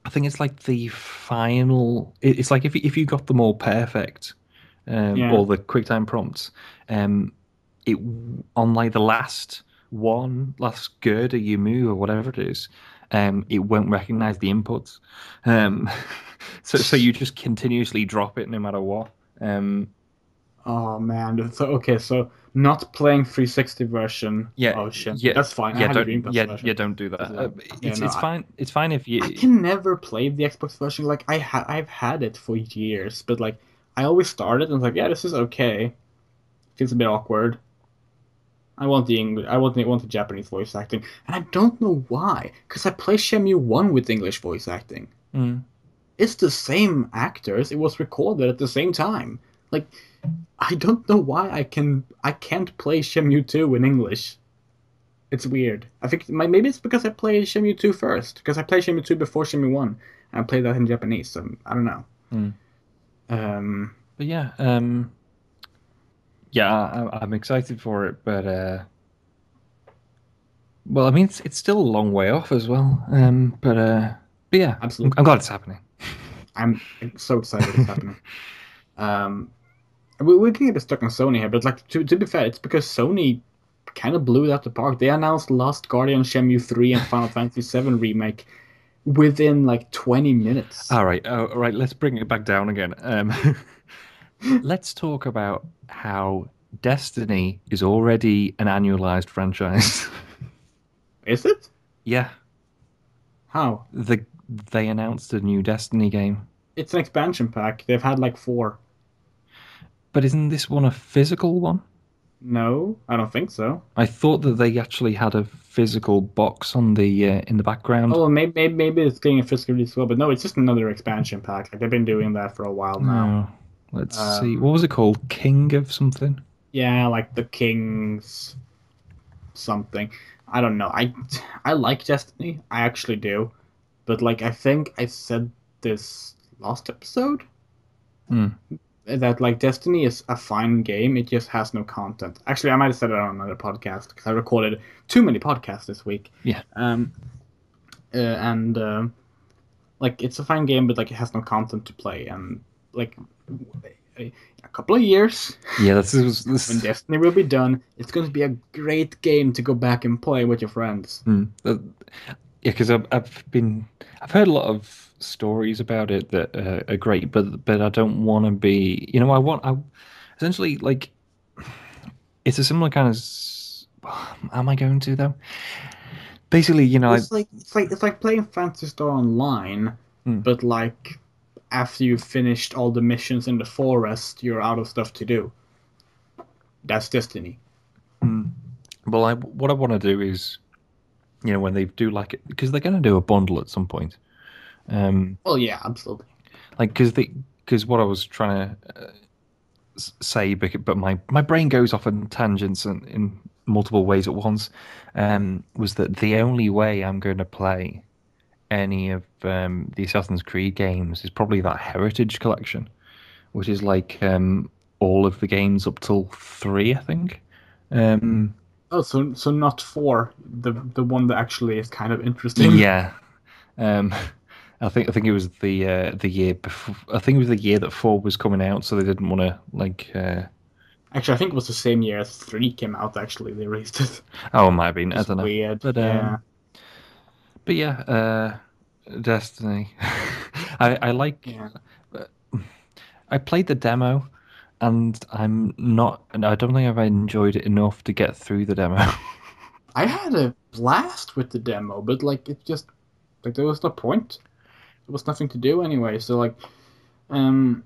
I think it's like the final. It's like if you got them all perfect, Yeah. all the QuickTime prompts, um, it on like the last girder you move or whatever it is, it won't recognize the inputs. Um, so you just continuously drop it no matter what. Oh man. So okay, so not playing 360 version Yeah, of Shenmue. yeah, That's fine. I yeah. had the Don't Dreamcast yeah version. yeah don't do But that. yeah, no, It's fine. It's fine if I you. can never play the Xbox version. Like I've had it for years, but like I always started and was like, yeah, this is okay. Feels a bit awkward. I want the English. I want the Japanese voice acting, and I don't know why. Because I play Shenmue 1 with English voice acting. Mm, It's the same actors. It was recorded at the same time. Like I don't know why I can't play Shenmue 2 in English. It's weird. I think maybe it's because I played Shenmue 2 first. Because I played Shenmue 2 before Shenmue 1, and I played that in Japanese. So I don't know. mm. Um, But yeah, yeah, I'm excited for it, but well, I mean, it's still a long way off as well. But yeah, I'm Absolutely. glad it's happening. I'm so excited it's happening. Um, we're getting a bit stuck on Sony here, but like to be fair, it's because Sony kind of blew it out the park. They announced Lost Guardian, Shenmue 3, and Final Fantasy 7 remake within like 20 minutes. All right. Let's bring it back down again. Let's talk about how Destiny is already an annualized franchise. Is it? Yeah, How? they announced a new Destiny game, It's an expansion pack. They've had like four. but isn't this one a physical one? No, I don't think so. I thought that they actually had a physical box on the in the background. Oh, well, maybe it's getting a physical release as well, but no, it's just another expansion pack. Like they've been doing that for a while now. No, let's see. What Um, was it called? King of something? yeah, like the Kings something. I don't know. I like Destiny. I actually do. But like I think I said this last episode Hmm. that like Destiny is a fine game. It just has no content. Actually, I might have said it on another podcast because I recorded too many podcasts this week. Yeah. Um, and like it's a fine game, but like it has no content to play. And like a couple of years, Yeah, when this. Destiny will be done, it's going to be a great game to go back and play with your friends. Yeah, because I've heard a lot of stories about it that are great, but I don't want to be. I essentially like it's a similar kind of. Am I going to though? Basically, It's like playing Phantasy Star Online, hmm. but like after you've finished all the missions in the forest, you're out of stuff to do. That's Destiny. Hmm. Well, what I want to do is when they do like it because they're going to do a bundle at some point. Um, Well, yeah, absolutely. like because what I was trying to say, but my brain goes off on tangents in multiple ways at once. Was that the only way I'm going to play any of the Assassin's Creed games is probably that Heritage Collection, which is like all of the games up till 3, I think. Um, Oh, so not four. The one that actually is kind of interesting. yeah. Um, I think it was the year before. I think it was the year that 4 was coming out, so they didn't want to like. Actually, I think it was the same year as 3 came out, actually. They released it. Oh, it might have been. I It's don't know. weird. But Yeah. yeah, Destiny. I like. Yeah. I played the demo, and I'm not. I don't think I've enjoyed it enough to get through the demo. I had a blast with the demo, but like it just like there was no point. There was nothing to do anyway. So like um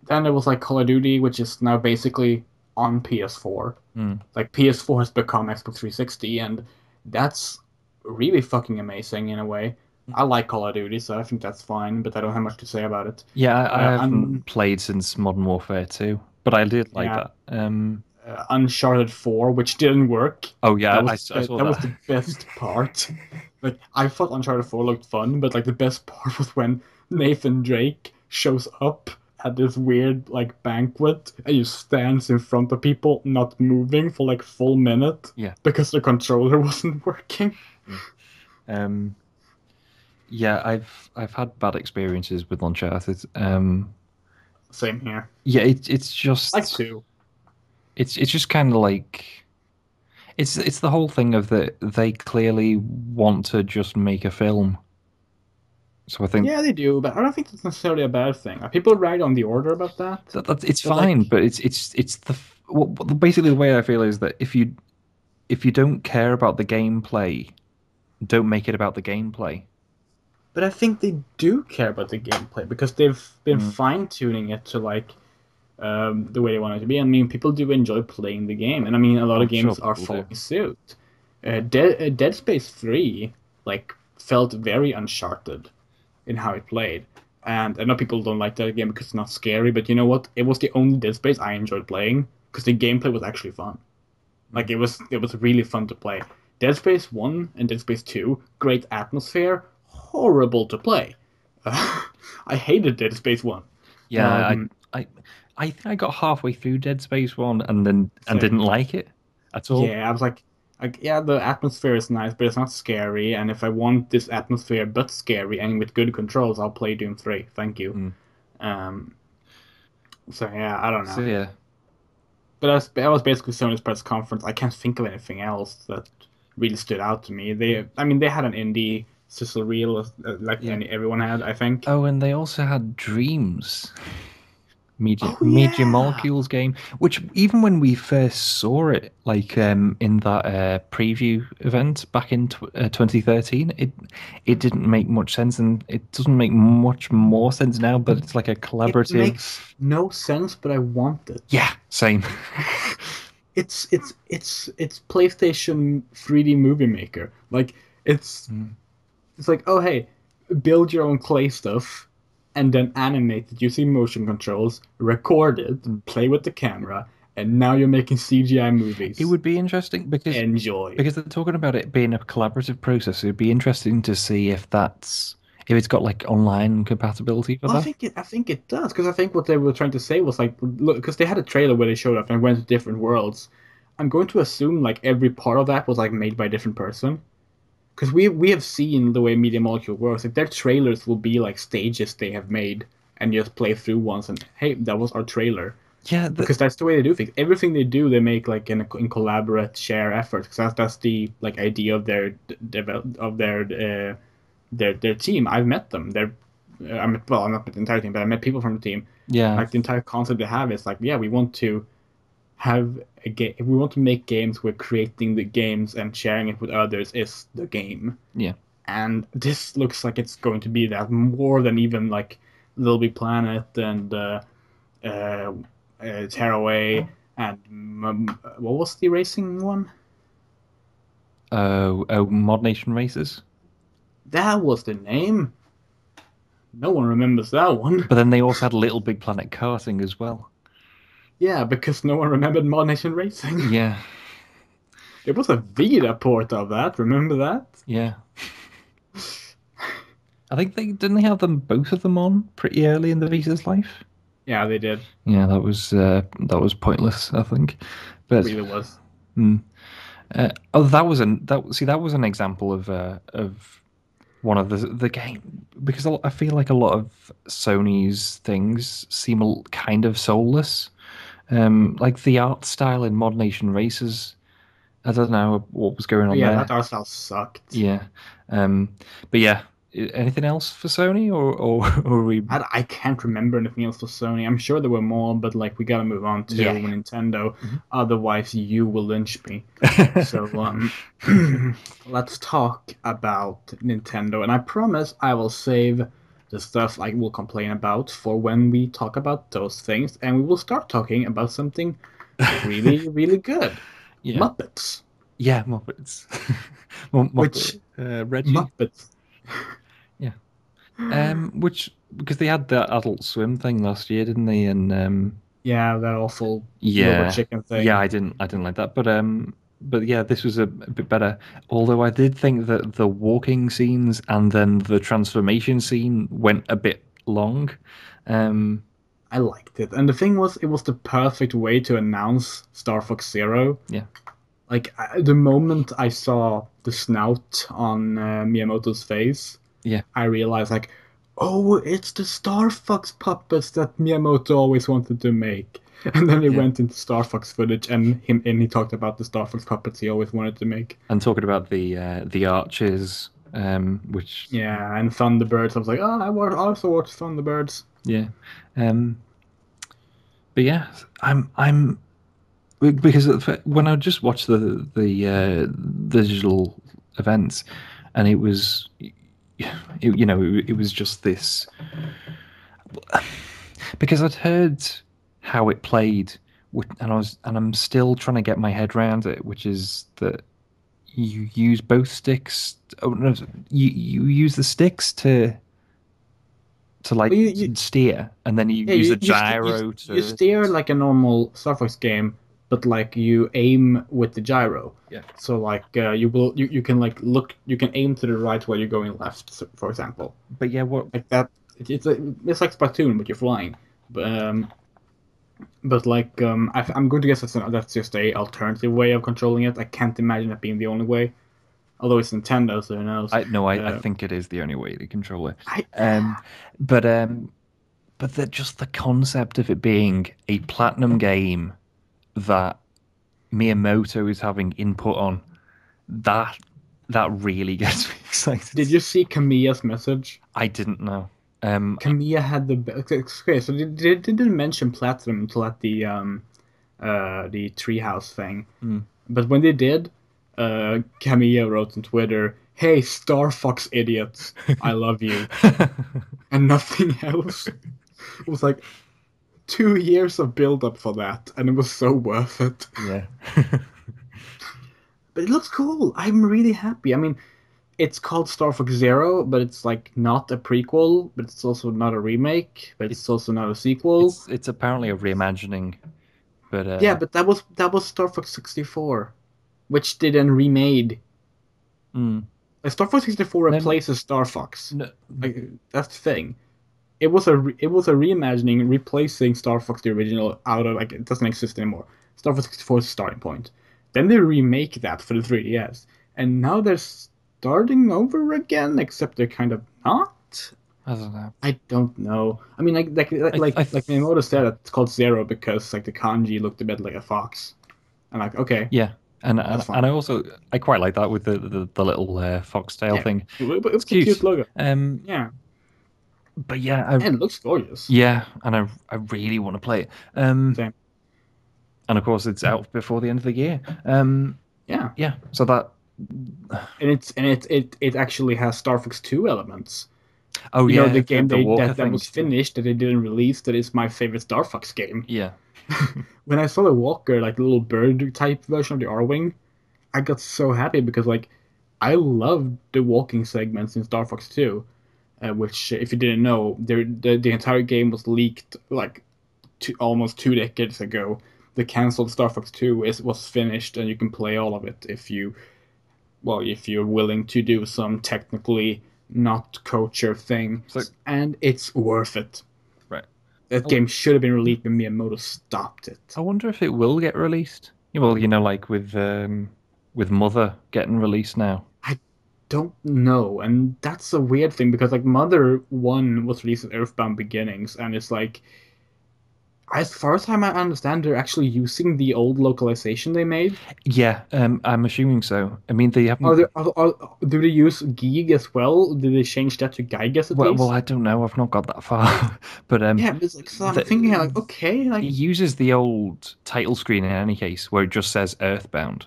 then there was like Call of Duty, which is now basically on PS4. Hmm. Like PS4 has become Xbox 360, and that's really fucking amazing in a way. I like Call of Duty, so I think that's fine, but I don't have much to say about it. Yeah, I haven't Un played since Modern Warfare 2, but I did like yeah, that. Uncharted 4, which didn't work. Oh yeah, That was I saw that was that. the best part. Like I thought Uncharted 4 looked fun, but like the best part was when Nathan Drake shows up at this weird like banquet and he stands in front of people not moving for like full minute Yeah. because the controller wasn't working. Mm. Um, yeah, I've had bad experiences with Uncharted. Same here. Yeah, it's Like just two. it's just kind of like it's the whole thing of that they clearly want to just make a film. So I think Yeah, they do, but I don't think that's necessarily a bad thing. Are people right on the order about that? that it's But fine, like, but it's basically the way I feel is that if you don't care about the gameplay, don't make it about the gameplay. but I think they do care about the gameplay because they've been Mm. fine tuning it to like the way they want it to be. I mean, people do enjoy playing the game, and I mean, a lot I'm of sure games are people do. following suit. Dead Space 3 like felt very Uncharted in how it played, and I know people don't like that game because it's not scary. But you know what? It was the only Dead Space I enjoyed playing because the gameplay was actually fun. Mm. Like it was really fun to play. Dead Space 1 and Dead Space 2, great atmosphere, horrible to play. I hated Dead Space 1. Yeah, Um, I I think I got halfway through Dead Space 1 and then didn't Same. like it at all. Yeah, I was like, yeah, the atmosphere is nice, but it's not scary. And if I want this atmosphere but scary and with good controls, I'll play Doom 3. Thank you. Mm. Um, so yeah, I don't So know. yeah. But that was basically Sony's press conference. I can't think of anything else that really stood out to me. I mean, they had an indie sizzle reel like Yeah. everyone had, I think. Oh, and they also had Dreams. Media Oh Media yeah, Molecules game, which even when we first saw it, like in that preview event back in 2013, it didn't make much sense, and it doesn't make much more sense now. But it's like a it collaborative. makes no sense, but I want it. Yeah, same. It's PlayStation 3D Movie Maker. Like it's Mm. it's like, oh hey, build your own clay stuff, and then animate it using motion controls, record it, Mm. play with the camera, and now you're making CGI It movies. would be interesting Enjoy. because they're talking about it being a collaborative process. It'd be interesting to see if it's got like online compatibility for Well, that. I think it does because I think what they were trying to say was like, look, because they had a trailer where they showed up and went to different worlds. I'm going to assume like every part of that was like made by a different person. Because we have seen the way Media Molecule works. Like their trailers will be like stages they have made, and you just play through once, and hey, that was our trailer. Yeah, Because that's the way they do things. Everything they do, they make like in collaborate, share effort. Because that's the like idea of their team. I've met them. I'm not with the entire team, but I met people from the team. yeah, Like the entire concept they have is like, yeah, we want to have a game. If we want to make games where creating the games and sharing it with others is the game. yeah. And this looks like it's going to be that more than even like Little Big Planet and uh, Tearaway and what was the racing one? Oh, Mod Nation Races. That was the name. No one remembers that one. But then they also had Little Big Planet karting as well. Yeah, because no one remembered Mod Nation Racing. Yeah, There was a Vita port of that. Remember that? yeah. I think they didn't they have them both of them on pretty early in the Visa's life. Yeah, they did. Yeah, that was pointless. I think, but Really was. mm, oh, that was an example of one of the game, because I feel like a lot of Sony's things seem kind of soulless. Like the art style in Mod Nation Races, I don't know what was going But on yeah, that there. art style sucked. Yeah, but yeah, anything else for Sony, or are we? I can't remember anything else for Sony. I'm sure there were more, but like we gotta move on to Yeah. Nintendo. Mhm. Otherwise, you will lynch me. So let's talk about Nintendo, and I promise I will save the stuff I will complain about for when we talk about those things, and we will start talking about something really, really good. Yeah, Muppets. yeah, Muppets, Which Reggie. Muppets? Yeah, which because they had that Adult Swim thing last year, didn't they? And Yeah, that awful robot yeah, chicken yeah, thing. I didn't like that, but yeah, this was a bit better. Although I did think that the walking scenes and then the transformation scene went a bit long. Um, I liked it, and the thing was, it was the perfect way to announce Star Fox Zero. yeah, The moment I saw the snout on Miyamoto's face, yeah, I realized like, oh, it's the Star Fox puppets that Miyamoto always wanted to make. And then he yeah. went into Star Fox footage, and he talked about the Star Fox puppets he always wanted to make. And talking about the arches, which Yeah, and Thunderbirds. I was like, oh, also watched Thunderbirds. yeah, um, but yeah, I'm because when I just watched the digital events, and it was, it was just this because I'd heard how it played, and I'm still trying to get my head around it, which is that you use both sticks. Oh no, you use the sticks to like Well, you steer, and then you yeah, use the you gyro you to steer like a normal Star Fox game, but like you aim with the gyro. yeah. So like you can like you can aim to the right while you're going left, for example. But yeah, what Like that, it's like Splatoon, but you're flying. But I'm going to guess that's just a alternative way of controlling it. I can't imagine that being the only way. Although it's Nintendo, so who knows? I no, I Uh, think it is the only way to control it. I Um, but just the concept of it being a platinum game that Miyamoto is having input on, that that really gets me excited. did you see Kamiya's message? I didn't know. Kamiya had okay, so they didn't mention platinum until at the treehouse thing, Mm. but when they did, Kamiya wrote on Twitter, "Hey, Star Fox idiots, I love you," and nothing else. It was like 2 years of build up for that, and it was so worth it. Yeah. But it looks cool. I'm really happy. I mean, it's called Star Fox Zero, but it's like not a prequel, but it's also not a remake, but it, it's also not a sequel. it's apparently a reimagining, but Yeah, but that was Star Fox 64, which they then remade. mm, Like Star Fox 64 no, no, replaces Star Fox. no, Like that's the thing. It was a reimagining, replacing Star Fox the original out of like it doesn't exist anymore. Star Fox 64 is the starting point. Then they remake that for the 3DS, and now they're starting over again, except they're kind of not. I don't know. I don't know. I mean, like Miyamoto said, it's called Zero because like the kanji looked a bit like a fox. And like, okay, Yeah, that's and fine. I quite like that with the little foxtail Yeah, thing. it It's was a cute cute. logo. Yeah, But yeah, I and it looks gorgeous. yeah, and I really want to play it. Same. And of course it's out before the end of the year. Yeah, Yeah, so that and it actually has Star Fox 2 elements. oh You know, the yeah, game the Walker that thing. was finished that they didn't release. That is my favorite Star Fox game. Yeah, When I saw the Walker, like the little bird type version of the R-wing, I got so happy because like I loved the walking segments in Star Fox 2. Which, if you didn't know, the entire game was leaked like almost 2 decades ago. The cancelled Star Fox 2 was finished, and you can play all of it if you're willing to do some technically not kosher so things, and it's worth it. right. That Oh, game should have been released, but Miyamoto stopped it. I wonder if it will get released. Yeah, well, like with Mother getting released now. don't know, and that's a weird thing because like Mother One was released at Earthbound Beginnings, and it's like as far as I understand, they're actually using the old localization they made. Yeah, I'm assuming so. I mean, they Are haven't. there, do they use Geeg as well? Did they change that to Gygas at Well, least? I don't know. I've not got that far, but Yeah, but it's like so I'm thinking the, like okay, it like uses the old title screen in any case, where it just says Earthbound.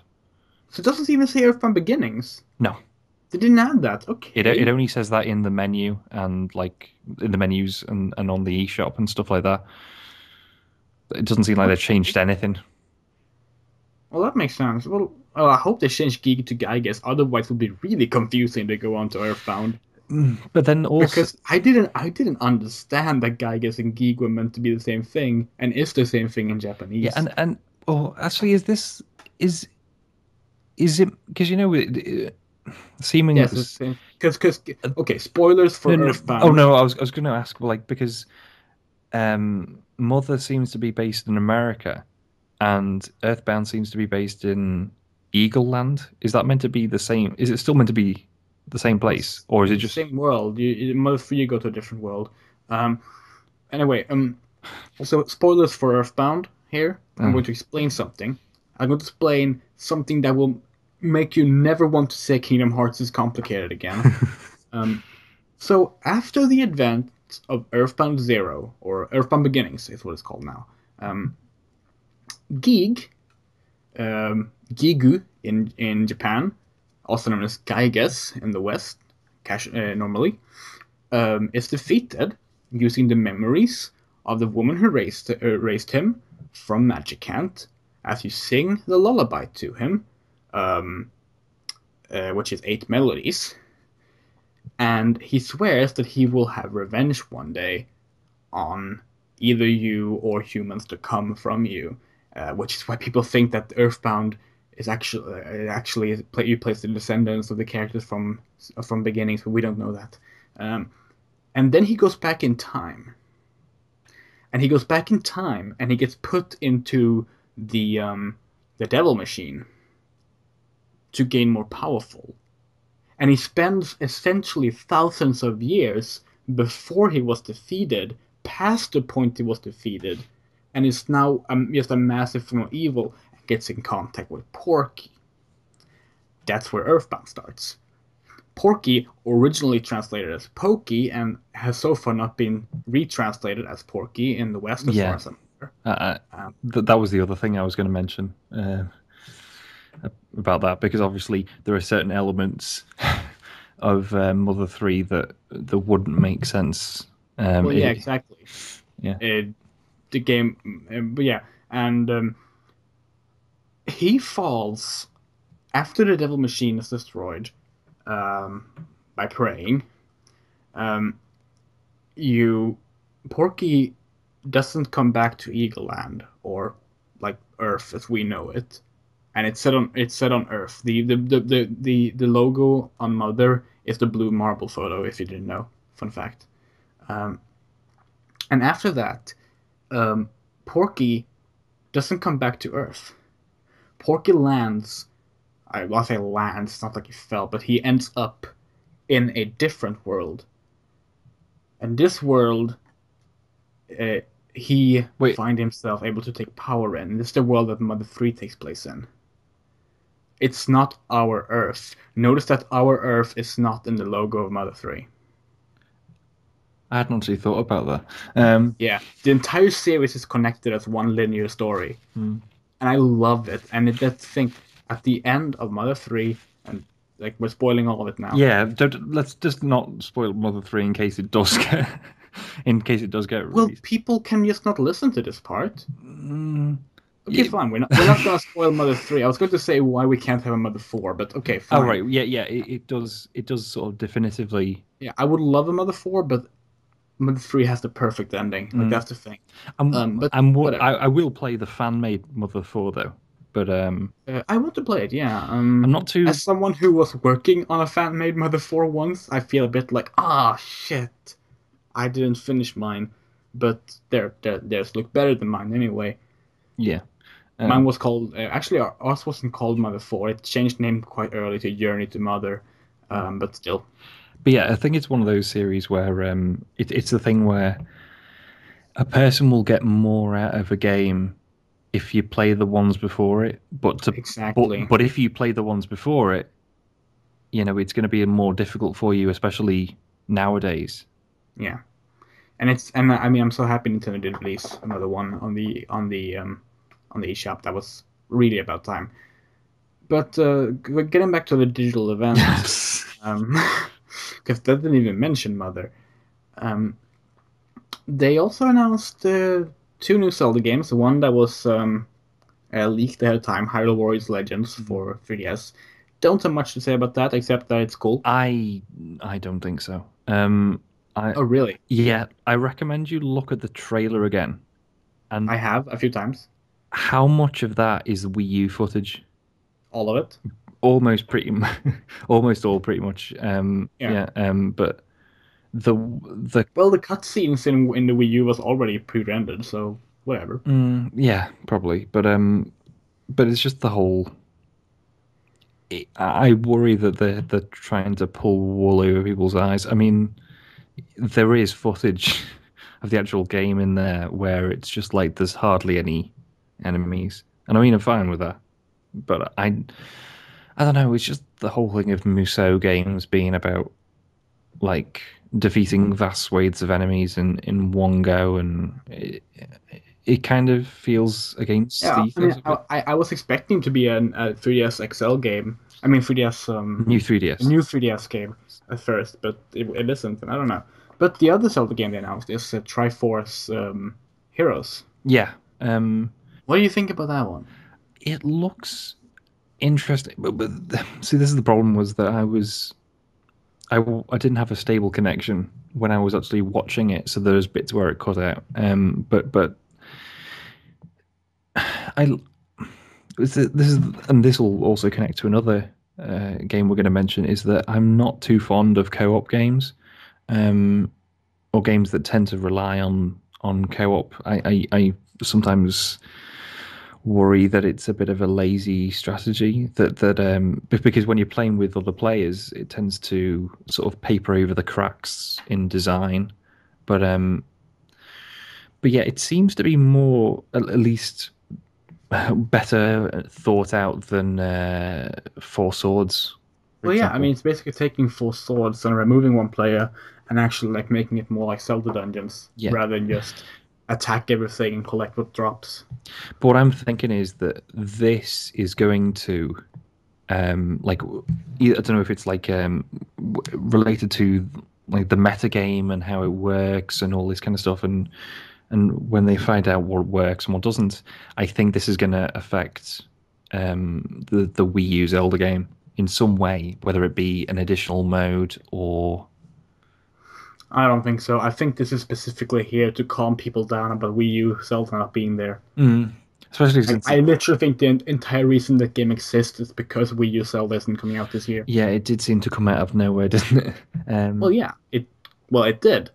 so it doesn't even say Earthbound Beginnings. No, They didn't add that. it Okay. only says that in the menu and like in the menus and on the eShop and stuff like that. It doesn't seem like they've Okay. changed anything. Well, that makes sense. Well, I hope they change Geek to Gygas. Otherwise, it would be really confusing to go on to Earthbound. But then also, Because I didn't understand that Gygas and Geek were meant to be the same thing, and is the same thing in yeah, Japanese. oh, actually, is is it because seeming Yes, it's the same. Because okay, spoilers no, for no, oh Earthbound. no, I was going to ask like because Mother seems to be based in America and Earthbound seems to be based in Eagle Land. Is that meant to be the same? Is it still meant to be the same place, It's or is it the just? same world. Most of you go to a different world. Um. Anyway, so spoilers for Earthbound here. I'm Oh. going to explain something. I'm going to explain something that will make you never want to say Kingdom Hearts is complicated again. Um, so after the event of Earthbound Zero, or Earthbound Beginnings is what it's called now, Geeg, Gigu in Japan, also known as Gyges in the West, normally, is defeated using the memories of the woman who raised him from Magic Hand as you sing the lullaby to him, um, which is 8 melodies. And he swears that he will have revenge one day on either you or humans to come from you, which is why people think that Earthbound is actually you place the descendants of the characters from beginnings, but we don't know that. And then he goes back in time, and he goes back in time, and he gets put into the devil machine to gain more powerful. And he spends essentially thousands of years before he was defeated, past the point he was defeated, and is now just a massive form of evil and gets in contact with Porky. That's where Earthbound starts. Porky, originally translated as Pokey, and has so far not been retranslated as Porky in the West, as far Yeah, as I'm aware. Um, that was the other thing I was going to mention about that because obviously there are certain elements of Mother Three that wouldn't make sense. well, yeah, exactly. Yeah, It, the game, but yeah, and he falls after the Devil Machine is destroyed um, by praying. Um, you Porky doesn't come back to Eagle Land or like Earth as we know it, and it's set on Earth. The logo on Mother is the blue marble photo. If you didn't know, fun fact. Um, and after that, um, Porky doesn't come back to Earth. Porky lands. I'll say lands. It's not like he fell, but he ends up in a different world. And this world, uh, he wait, find himself able to take power in. This is the world that Mother 3 takes place in. It's not our Earth. Notice that our Earth is not in the logo of Mother 3. I hadn't actually thought about that. Yeah, the entire series is connected as one linear story, Hmm. and I love it. And that thing at the end of Mother 3, and like we're spoiling all of it now. Yeah, let's just not spoil Mother Three in case it does get in case it does get Well, released. people can just not listen to this part. Mm, Okay, yeah. fine. We're not gonna spoil Mother 3. I was going to say why we can't have a Mother 4, but okay, Oh fine. right, yeah. It does sort of definitively. Yeah, I would love a Mother 4, but Mother 3 has the perfect ending. Like Mm. that's the thing. I'm But I'm whatever. I will play the fan made Mother Four though, but I want to play it. Yeah. I'm not too. As someone who was working on a fan-made Mother 4 once, I feel a bit like, ah, shit, I didn't finish mine, but theirs look better than mine anyway. Yeah. Mine Um, was called actually ours wasn't called Mother 4. It changed name quite early to Journey to Mother. But still, But yeah, I think it's one of those series where it's the thing where a person will get more out of a game if you play the ones before it. exactly. But if you play the ones before it, it's going to be more difficult for you, especially nowadays. Yeah, and I mean I'm so happy Nintendo did release another one on the eShop. That was really about time. But getting back to the digital event, um, because that didn't even mention Mother. Um, they also announced two new Zelda games. One that was leaked ahead of time, Hyrule Warriors Legends for 3DS. Don't have much to say about that except that it's cool. I I don't think so. I Oh, really? Yeah, I recommend you look at the trailer again. And I have a few times. how much of that is Wii U footage? All of it. Almost almost all pretty much. Yeah. Yeah. But the Well, the cutscenes in the Wii U was already pre-rendered, so whatever. yeah, probably. But it's just the whole. I worry that they're trying to pull wool over people's eyes. I mean, there is footage of the actual game in there where it's just like there's hardly any enemies, and I mean I'm fine with that. But I don't know. It's just the whole thing of Musou games being about like defeating vast swathes of enemies in one go, and it kind of feels against the Yeah, I mean, ethos of it. I was expecting to be a 3DS XL game. I mean, 3DS New a 3DS. new 3DS game at first, but it isn't, and I don't know. But the other Zelda game they announced is Triforce Heroes. Yeah. What do you think about that one? It looks interesting, but see, this is the problem was that I didn't have a stable connection when I was actually watching it, so there's bits where it cut out. But I this is and this will also connect to another game we're going to mention is that I'm not too fond of co-op games, or games that tend to rely on co-op. I sometimes worry that it's a bit of a lazy strategy because when you're playing with other players, it tends to sort of paper over the cracks in design. But but yeah, it seems to be more at least better thought out than Four Swords, for Well, yeah, I mean, example. it's basically taking four swords and removing one player and actually like making it more like Zelda dungeons Yeah, rather than just attack everything and collect what drops. but what I'm thinking is that this is going to like I don't know if it's like related to like the meta game and how it works and all this kind of stuff and when they find out what works and what doesn't, I think this is going to affect the Wii U Zelda game in some way, whether it be an additional mode or I don't think so. I think this is specifically here to calm people down about Wii U Zelda not being there. especially Like, since I literally think the entire reason that game exists is because Wii U Zelda isn't coming out this year. yeah, it did seem to come out of nowhere, didn't it? Well, yeah, it did.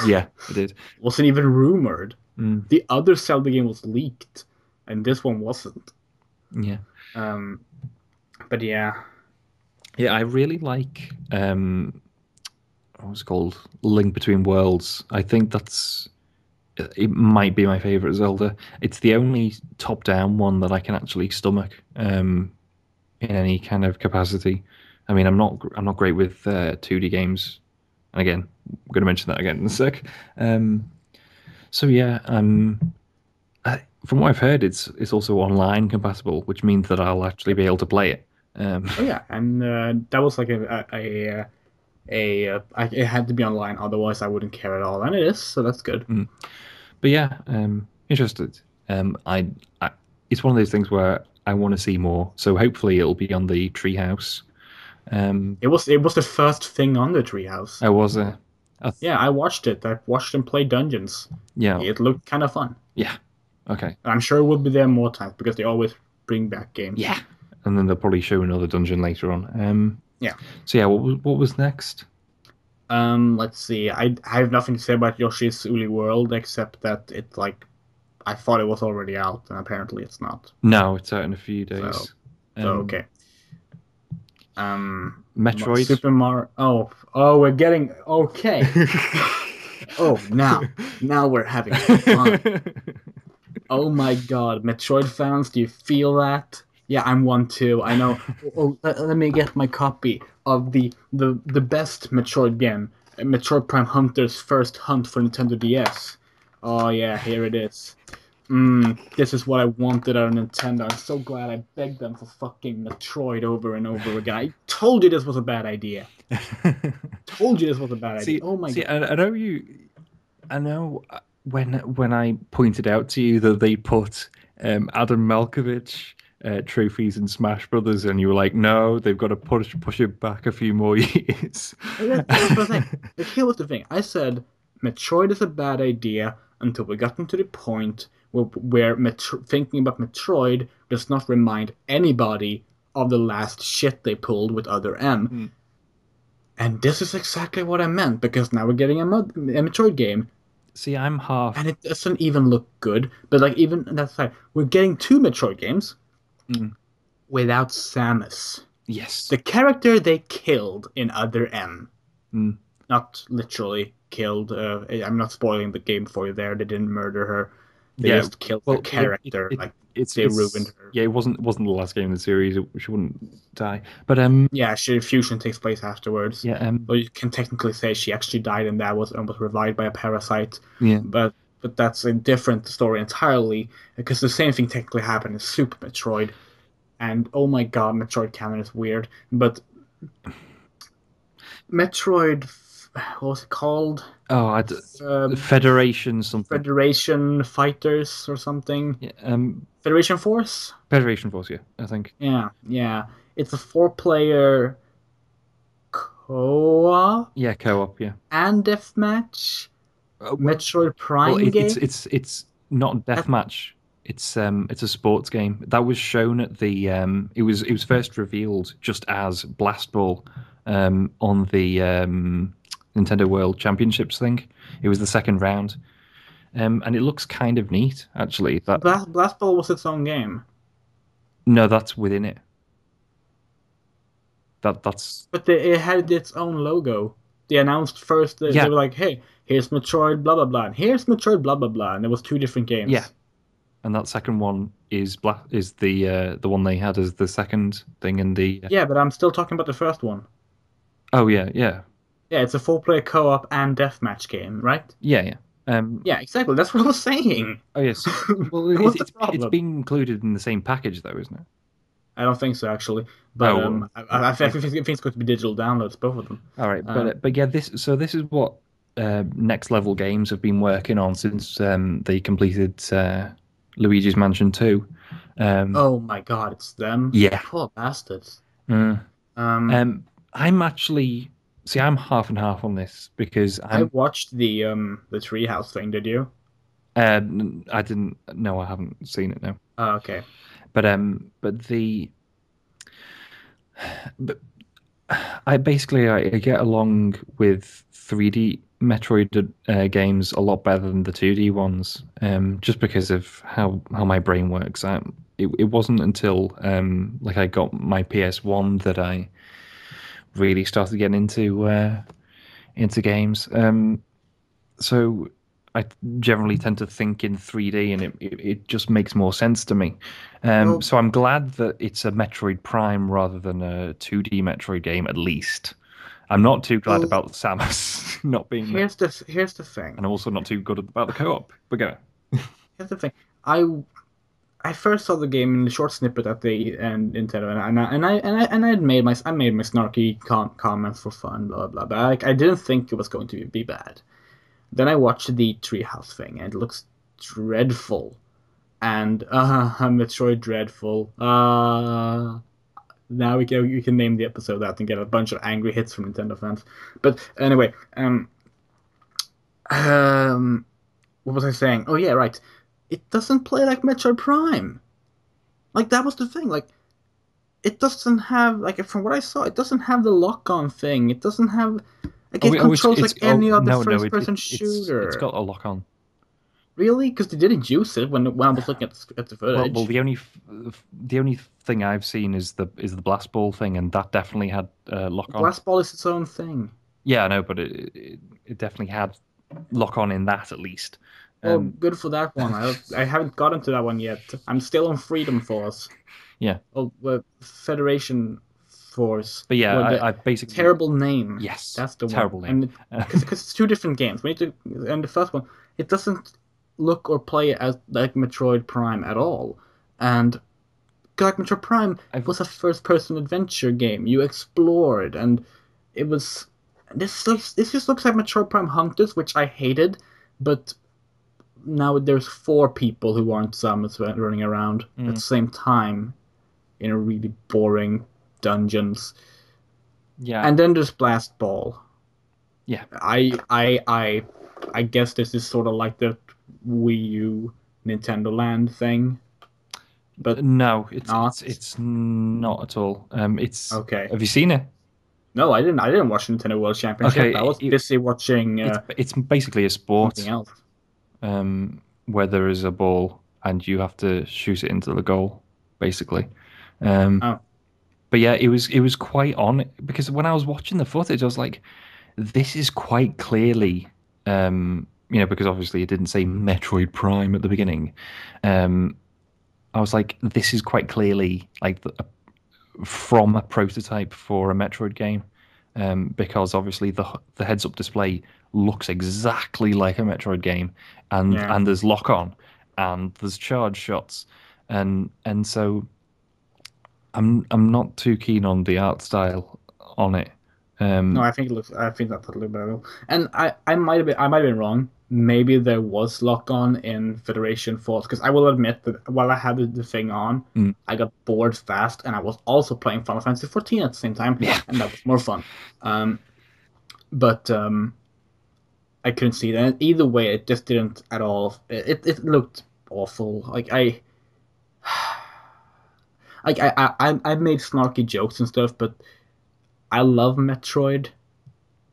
Yeah, it did. Wasn't even rumored. Mm, The other Zelda game was leaked, and this one wasn't. yeah, Um, but yeah, yeah. I really like what was it called? Link Between Worlds. I think it might be my favorite Zelda. It's the only top-down one that I can actually stomach in any kind of capacity. I mean, I'm not great with 2D games, and again, I'm going to mention that again in a sec. So yeah, from what I've heard, it's also online compatible, which means that I'll actually be able to play it. oh yeah, and that was like it had to be online, otherwise I wouldn't care at all, and it is, so that's good. But yeah, interested. I it's one of those things where I want to see more. So hopefully it'll be on the Treehouse. It was the first thing on the Treehouse. I was Yeah, I watched it. I watched them play dungeons. yeah, It looked kind of fun. yeah, okay, I'm sure it will be there more times because they always bring back games. yeah, and then they'll probably show another dungeon later on. Yeah. So yeah, what was next? Let's see. I have nothing to say about Yoshi's Woolly World except that it like I thought it was already out and apparently it's not. No, it's out in a few So days. so Um, okay. Metroid. Super Mario. Oh, we're getting okay. Oh, now we're having fun. Oh my God, Metroid fans, do you feel that? Yeah, I'm one too. I know. Let me get my copy of the best Metroid game, Metroid Prime Hunter's first hunt for Nintendo DS. Oh yeah, here it is. This is what I wanted out of Nintendo. I'm so glad I begged them for fucking Metroid over and over again. I told you this was a bad idea. Told you this was a bad idea. See, Oh my see, God. I know you. I know when I pointed out to you that they put Adam Malkovich trophies in Smash Brothers, and you were like, "No, they've got to push it back a few more years." That's what I'm saying. Like, here was the thing. I said Metroid is a bad idea until we got to the point where thinking about Metroid does not remind anybody of the last shit they pulled with Other M. Mm. And this is exactly what I meant, because now we're getting a Metroid game, See, I'm half. and it doesn't even look good. But like, even that's fine. We're getting two Metroid games Mm. without Samus, Yes. the character they killed in Other M. Mm. Not literally killed. I'm not spoiling the game for you there. They didn't murder her. They Yeah. just killed her Well, character. Like, they ruined it's her. yeah. It wasn't the last game in the series. She wouldn't die. But Yeah, fusion takes place afterwards. yeah. So you can technically say she actually died and that was revived by a parasite. Yeah. But that's a different story entirely, because the same thing technically happened in Super Metroid. And oh my God, Metroid canon is weird. But Metroid, what was it called? Oh, Um, Federation something. Federation Fighters or something. Yeah. Federation Force? Federation Force. Yeah, I think. Yeah. It's a four-player co-op Yeah, co-op. Yeah. and deathmatch Well, Metroid well, Prime game. it's not That, deathmatch. It's a sports game that was shown at the it was first revealed just as Blast Ball on the Nintendo World Championships thing. It was the second round, and it looks kind of neat actually. That Blast Ball was its own game, no, that's within it. That's but it had its own logo. They announced first that they yeah, were like, "Hey, here's Metroid, blah blah blah, and here's Metroid, blah blah blah," and there was two different yeah, games. and that second one is the one they had as the second thing in the Yeah, but I'm still talking about the first one. oh yeah. Yeah, it's a four-player co-op and deathmatch game, right? Yeah, yeah. Um, Yeah, exactly. That's what I was saying. oh, yes. Well, What's the it's problem? being included in the same package, though, isn't it? I don't think so, actually. But Oh, well, I think it's going to be digital downloads, both of them. all right. Um, But yeah, this is what Next Level Games have been working on since they completed Luigi's Mansion 2. oh my God, it's them. Yeah. Poor bastards. Mm. Um, I'm actually see, I'm half and half on this because I watched the Treehouse thing. Did you? I didn't. No, I haven't seen it now. Oh, okay. But I get along with 3D Metroid games a lot better than the 2D ones, just because of how my brain works. It wasn't until like I got my PS1 that I really started getting into games. So I generally tend to think in 3D, and it just makes more sense to me. Well, So I'm glad that it's a Metroid Prime rather than a 2D Metroid game, at least. I'm not too glad well, about Samus not being there, here's the thing. and I'm also not too good about the co-op. But go. Here's the thing. I I first saw the game in the short snippet at the end Nintendo, and I had made my snarky comments for fun, blah blah. But I didn't think it was going to be bad. Then I watched the Treehouse thing, and it looks dreadful. And Metroid dreadful. Now we can name the episode that and get a bunch of angry hits from Nintendo fans. But anyway, um, what was I saying? Oh yeah, right. It doesn't play like Metroid Prime. Like, that was the thing. Like, it doesn't have, like, from what I saw, it doesn't have the lock-on thing. It doesn't have, like, it controls like any other no, first-person it's shooter. got a lock on. Really? Because they didn't use it when I was looking at the Well, footage. the only thing I've seen is the blast ball thing, and that definitely had lock on. Blast Ball is its own thing. Yeah, I know, but it definitely had lock on in that at least. Well, Um, good for that one. I haven't gotten to that one yet. I'm still on Freedom Force. yeah, Oh, Federation Force. but yeah, Well, the I basically terrible name. yes, That's the one. terrible name. And because it's two different games. We need to. And the first one, it doesn't look or play as like Metroid Prime at all. And like Metroid Prime I've was a first-person adventure game. You explored, and it was. This just looks like Metroid Prime Hunters, which I hated, but now there's four people who aren't Samus running around at the mm, same time in a really boring dungeons. yeah, And then there's Blast Ball. yeah. I I I I guess this is sort of like the Wii U Nintendo Land thing, but No, not. it's not at all. It's Okay. have you seen it? No, I didn't. I didn't watch Nintendo World Championship. I Okay, was busy watching it's basically a something sport else. where there is a ball and you have to shoot it into the goal, basically. Um, Oh, but yeah, it was quite on because when I was watching the footage, I was like, this is quite clearly, because obviously it didn't say Metroid Prime at the beginning. Um, I was like, this is quite clearly like from a prototype for a Metroid game, because obviously the heads up display looks exactly like a Metroid game, yeah. and there's lock on, and there's charge shots, and so I'm not too keen on the art style on it. No, Um, I think it looks. I think that totally better. And I might have been wrong. Maybe there was lock on in Federation Force because I will admit that while I had the thing on, mm, I got bored fast, and I was also playing Final Fantasy 14 at the same time, yeah, and that was more fun. Um, but I couldn't see that. Either way, it just didn't at all. It looked awful. I made snarky jokes and stuff, but I love Metroid.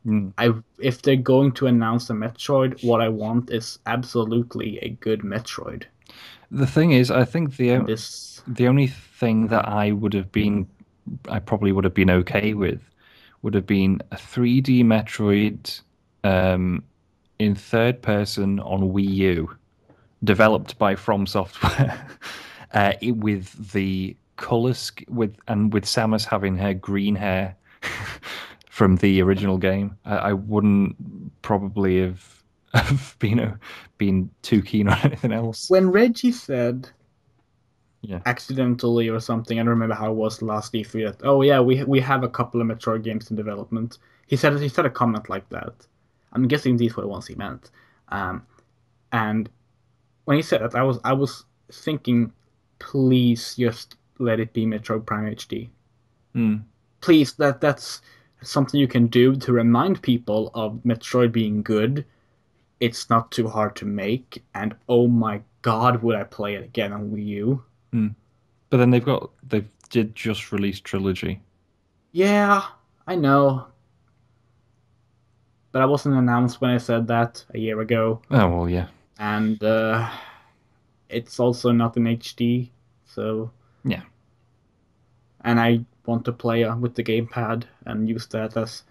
mm. If they're going to announce a Metroid, what I want is absolutely a good Metroid. The thing is, I think And this, the only thing that I probably would have been okay with, would have been a 3D Metroid, um, in third person on Wii U, developed by From Software, with the with Samus having her green hair from the original game. I wouldn't probably have been too keen on anything else. when Reggie said Yeah. accidentally or something, I don't remember how it was last E3 that, oh yeah, we have a couple of Metroid games in development. He said a comment like that. I'm guessing these were the ones he meant. Um, and when he said that, I was thinking, please just let it be Metroid Prime HD. Mm. Please, that's something you can do to remind people of Metroid being good. It's not too hard to make, and oh my god, would I play it again on Wii U? Mm. But then they've did just release trilogy. Yeah, I know, but I wasn't announced when I said that a year ago, Oh well, yeah, and it's also not in HD, so yeah. and I want to play with the gamepad and use that as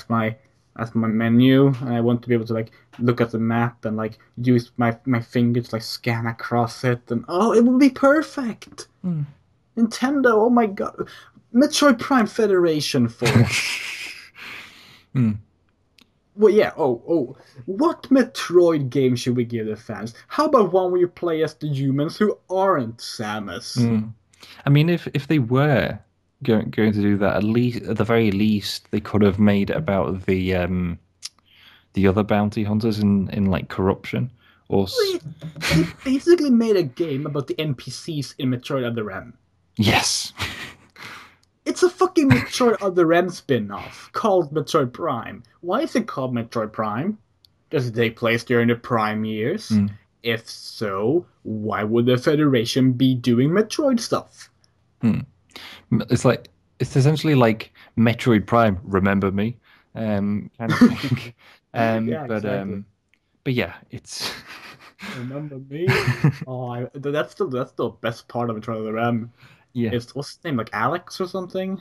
my as my menu, and I want to be able to like look at the map and like use my fingers to like scan across it, and oh, it would be perfect. Mm. Nintendo, oh my god, Metroid Prime Federation Force. Mm. Well, yeah. What Metroid game should we give the fans? How about one where you play as the humans who aren't Samus? Mm. I mean, if they were going to do that, at the very least, they could have made it about the other bounty hunters in like corruption or They basically made a game about the NPCs in Metroid Other M. yes. It's a fucking Metroid Other M spin-off called Metroid Prime. Why is it called Metroid Prime? Does it take place during the Prime years? Mm. If so, why would the Federation be doing Metroid stuff? Mm. It's like it's essentially like Metroid Prime. Remember me, kind of thing. Yeah, But exactly. but yeah, it's Remember me? Oh, that's the best part of Metroid Other M. Yeah. It's what's his name, like Alex or something?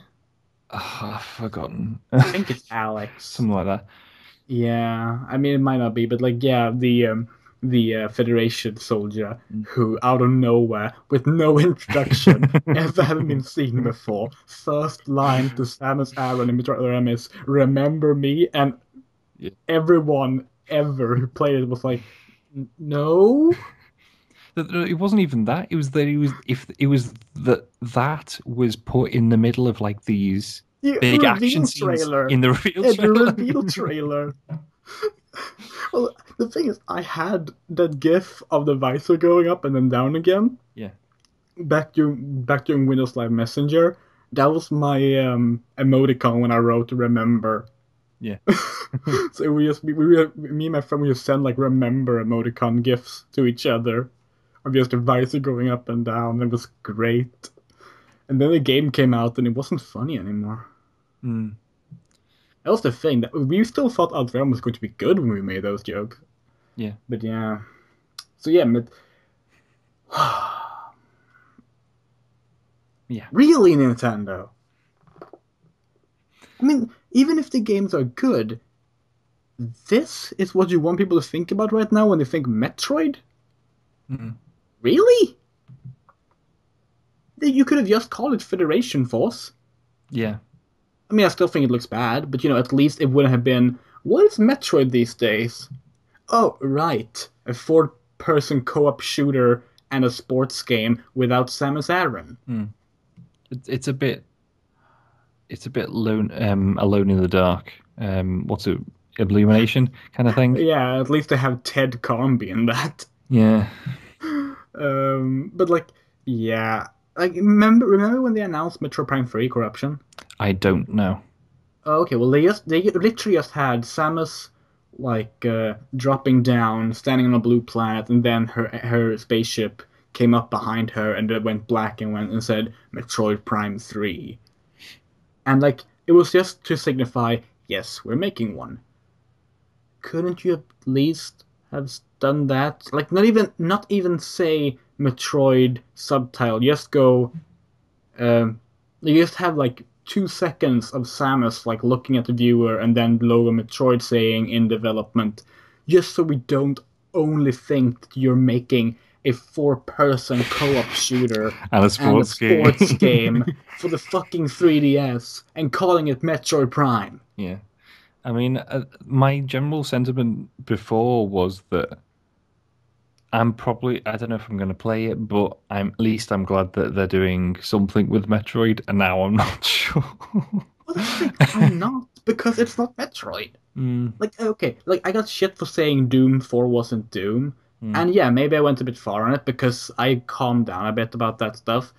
Oh, I've forgotten. I think it's Alex. Something like that. Yeah, I mean it might not be, but like yeah, the Federation soldier Mm. who out of nowhere with no introduction ever haven't been seen before. First line to Samus Aran in Metroid Other M is "Remember me," and Yeah. everyone ever who played it was like, "No." It wasn't even that. It was that it was if it was that that was put in the middle of like these The big action reveal scenes trailer. in the reveal Yeah, the trailer. reveal trailer. Well, the thing is, I had that GIF of the visor going up and then down again Yeah. back during Windows Live Messenger. That was my emoticon when I wrote "remember." Yeah. So me and my friend we just send like "remember" emoticon GIFs to each other of just the visor going up and down. It was great. And then the game came out and it wasn't funny anymore. Mm. That was the thing. That we still thought Andrea was going to be good when we made those jokes. Yeah. But yeah. So yeah, but Yeah. really Nintendo. I mean, even if the games are good, this is what you want people to think about right now when they think Metroid? Mm. Really? You could have just called it Federation Force. Yeah. I mean, I still think it looks bad, but at least it wouldn't have been. What is Metroid these days? Oh, right. A four-person co-op shooter and a sports game without Samus Aran. Mm. It's a bit. It's a bit alone in the dark. What's it? Illumination kind of thing. Yeah, at least they have Ted Carnby in that. Yeah. But like, yeah, like remember when they announced Metro Prime 3 Corruption? I don't know. Oh, okay, well they literally just had Samus like dropping down, standing on a blue planet, and then her spaceship came up behind her and it went black and went and said Metroid Prime 3. And like it was just to signify, yes, we're making one. Couldn't you at least have done that? Like not even say Metroid subtitle. Just go. You just have like 2 seconds of Samus like looking at the viewer, and then logo Metroid saying in development, just so we don't only think that you're making a four-person co-op shooter And a and a sports sports game game. for the fucking 3DS and calling it Metroid Prime. Yeah. I mean, my general sentiment before was that I don't know if I'm going to play it, but at least I'm glad that they're doing something with Metroid, and now I'm not sure. Well, that's the thing. I'm not because it's not Metroid. Mm, Like, okay, like I got shit for saying Doom 4 wasn't Doom. mm, And yeah, maybe I went a bit far on it because I calmed down a bit about that stuff.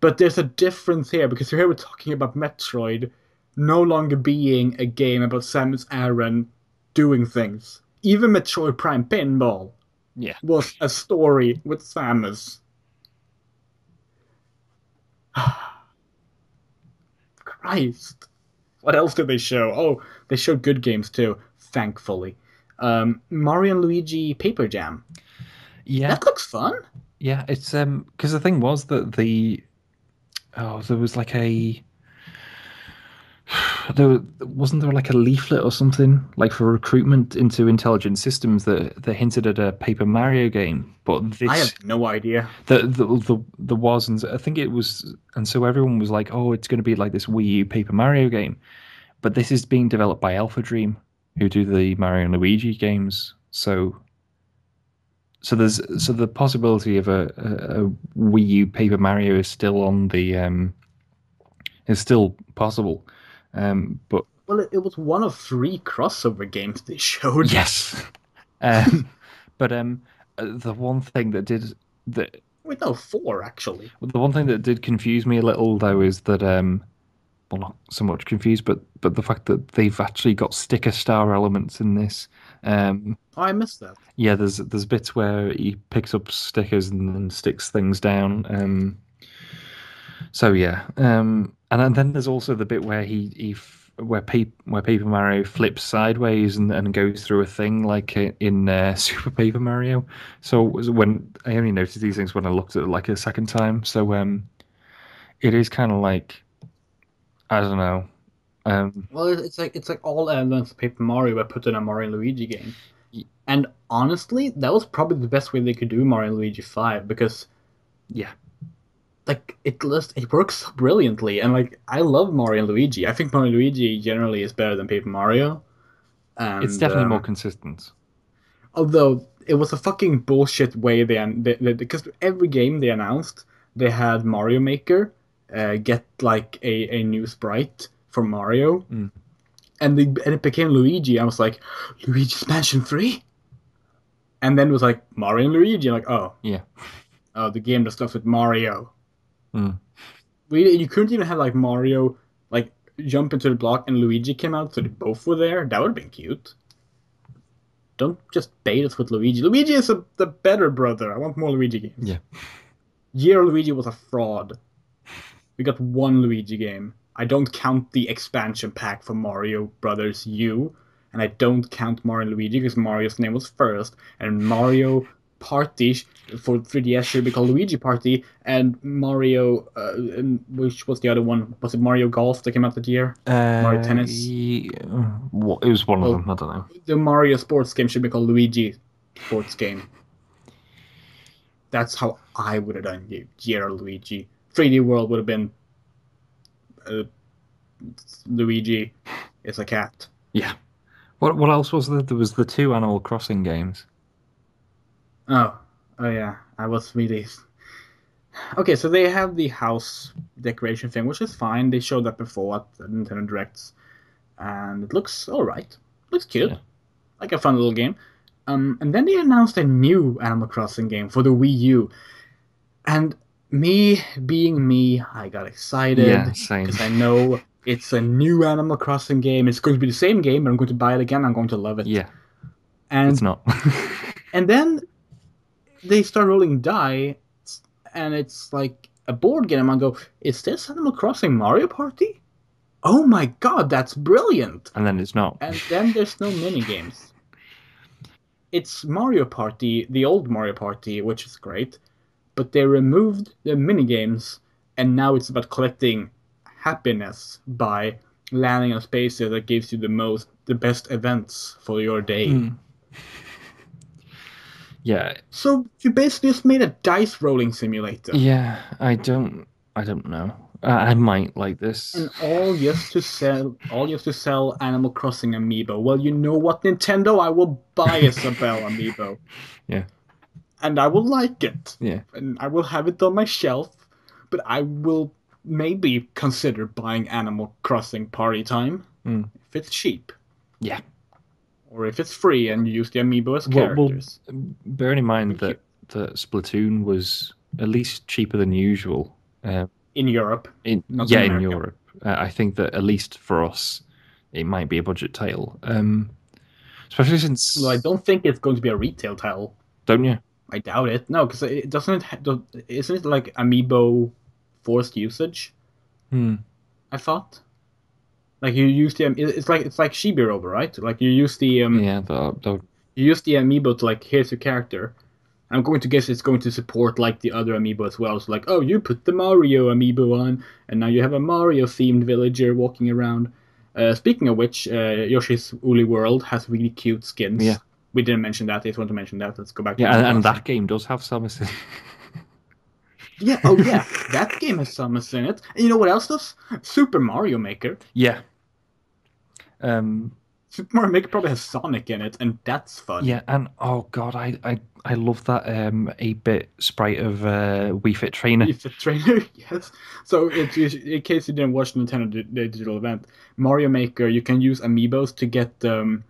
But there's a difference here because here we're talking about Metroid no longer being a game about Samus Aran doing things. Even Metroid Prime Pinball yeah. was a story with Samus. Christ. What else did they show? Oh, they showed good games too, thankfully. Mario and Luigi Paper Jam. Yeah. That looks fun. Yeah. It's because the thing was that there was like a wasn't there like a leaflet or something like for recruitment into intelligent systems that hinted at a Paper Mario game, but I have this no idea. the was, and I think it was, and so everyone was like, oh, it's going to be like this Wii U Paper Mario game, but this is being developed by Alpha Dream, who do the Mario and Luigi games. So the possibility of a Wii U Paper Mario is still on the is still possible, but Well, it was one of three crossover games they showed. yes. Um, but the one thing that Wait, no, four actually. the one thing that did confuse me a little though is that well, not so much confused, but the fact that they've actually got sticker star elements in this. Oh, I missed that. Yeah, there's bits where he picks up stickers and then sticks things down. So yeah, and then there's also the bit where where Paper Mario flips sideways and goes through a thing like in Super Paper Mario. So it was when I only noticed these things when I looked at it like a second time. So it is kind of like I don't know. Um, Well, it's like all elements of Paper Mario but put in a Mario and Luigi game. And honestly, that was probably the best way they could do Mario and Luigi 5 because yeah, like it works so brilliantly and like I love Mario and Luigi. I think Mario and Luigi generally is better than Paper Mario. it's And definitely more consistent. although it was a fucking bullshit way because every game they announced they had Mario Maker get like a new sprite for Mario Mm. and it became Luigi. I was like, Luigi's Mansion 3? And then it was like Mario and Luigi. I'm like, Yeah. the game that starts with Mario. Mm. You couldn't even have like Mario like jump into the block and Luigi came out, so they both were there. That would have been cute. Don't just bait us with Luigi. Luigi is the better brother. I want more Luigi games. Yeah. Year Luigi was a fraud. We got one Luigi game. I don't count the expansion pack for Mario Brothers U, and I don't count Mario and Luigi because Mario's name was first, and Mario Party for 3DS should be called Luigi Party, and Mario, which was the other one? Was it Mario Golf that came out that year? Mario Tennis? It was one of Well, them. I don't know. the Mario sports game should be called Luigi Sports Game. That's how I would have done Year Luigi. 3D World would have been uh, Luigi is a cat. Yeah. What else was there? There was the two Animal Crossing games. Oh, oh yeah, I was really okay. So they have the house decoration thing, which is fine. They showed that before at the Nintendo Directs, and it looks all right. Looks cute, Yeah. like a fun little game. And then they announced a new Animal Crossing game for the Wii U, and me being me, I got Yeah. excited Same. because I know it's a new Animal Crossing game. It's going to be the same game, but I'm going to buy it again. I'm going to love it. Yeah. It's And not. and then they start rolling die, and it's like a board game. I go, is this Animal Crossing Mario Party? Oh my god, that's brilliant! And then it's not. And then there's no mini games. It's Mario Party, the old Mario Party, which is great, but they removed the mini games, and now it's about collecting happiness by landing on spaces that gives you the best events for your day. Mm. Yeah. So you basically just made a dice rolling simulator. Yeah. I don't know. I might like this. And all just to sell Animal Crossing amiibo. Well, you know what, Nintendo? I will buy a Sabelle amiibo. Yeah. And I will like it. Yeah. And I will have it on my shelf. But I will maybe consider buying Animal Crossing Party Time Mm. if it's cheap. Yeah. Or if it's free and you use the amiibo as Well, characters. bearing in mind Thank you. that Splatoon was at least cheaper than usual. In Europe, not in Yeah, in America. Europe, I think that at least for us, it might be a budget title. Especially since, Well, I don't think it's going to be a retail title. don't you? I doubt it. No, because it doesn't. Isn't it like amiibo forced usage? Hmm. I thought. Like you use the it's like Chibi Robo, right? Like you use the Yeah, you use the amiibo to like here's your character. I'm going to guess it's going to support like the other amiibo as well. So like, oh, you put the Mario amiibo on, and now you have a Mario themed villager walking around. Speaking of which, Yoshi's Woolly World has really cute skins. yeah, We didn't mention that. I just want to mention that. Let's go back to yeah, Animal and Crossing. that game does have Samus. Yeah, oh yeah, that game has Samus in it. And you know what else does? Super Mario Maker. Yeah. Um. Super Mario Maker probably has Sonic in it, and that's fun. Yeah, and oh god, I love that 8-bit sprite of Wii Fit Trainer. If a trainer, yes. So, in case you didn't watch Nintendo digital event, Mario Maker, you can use amiibos to get to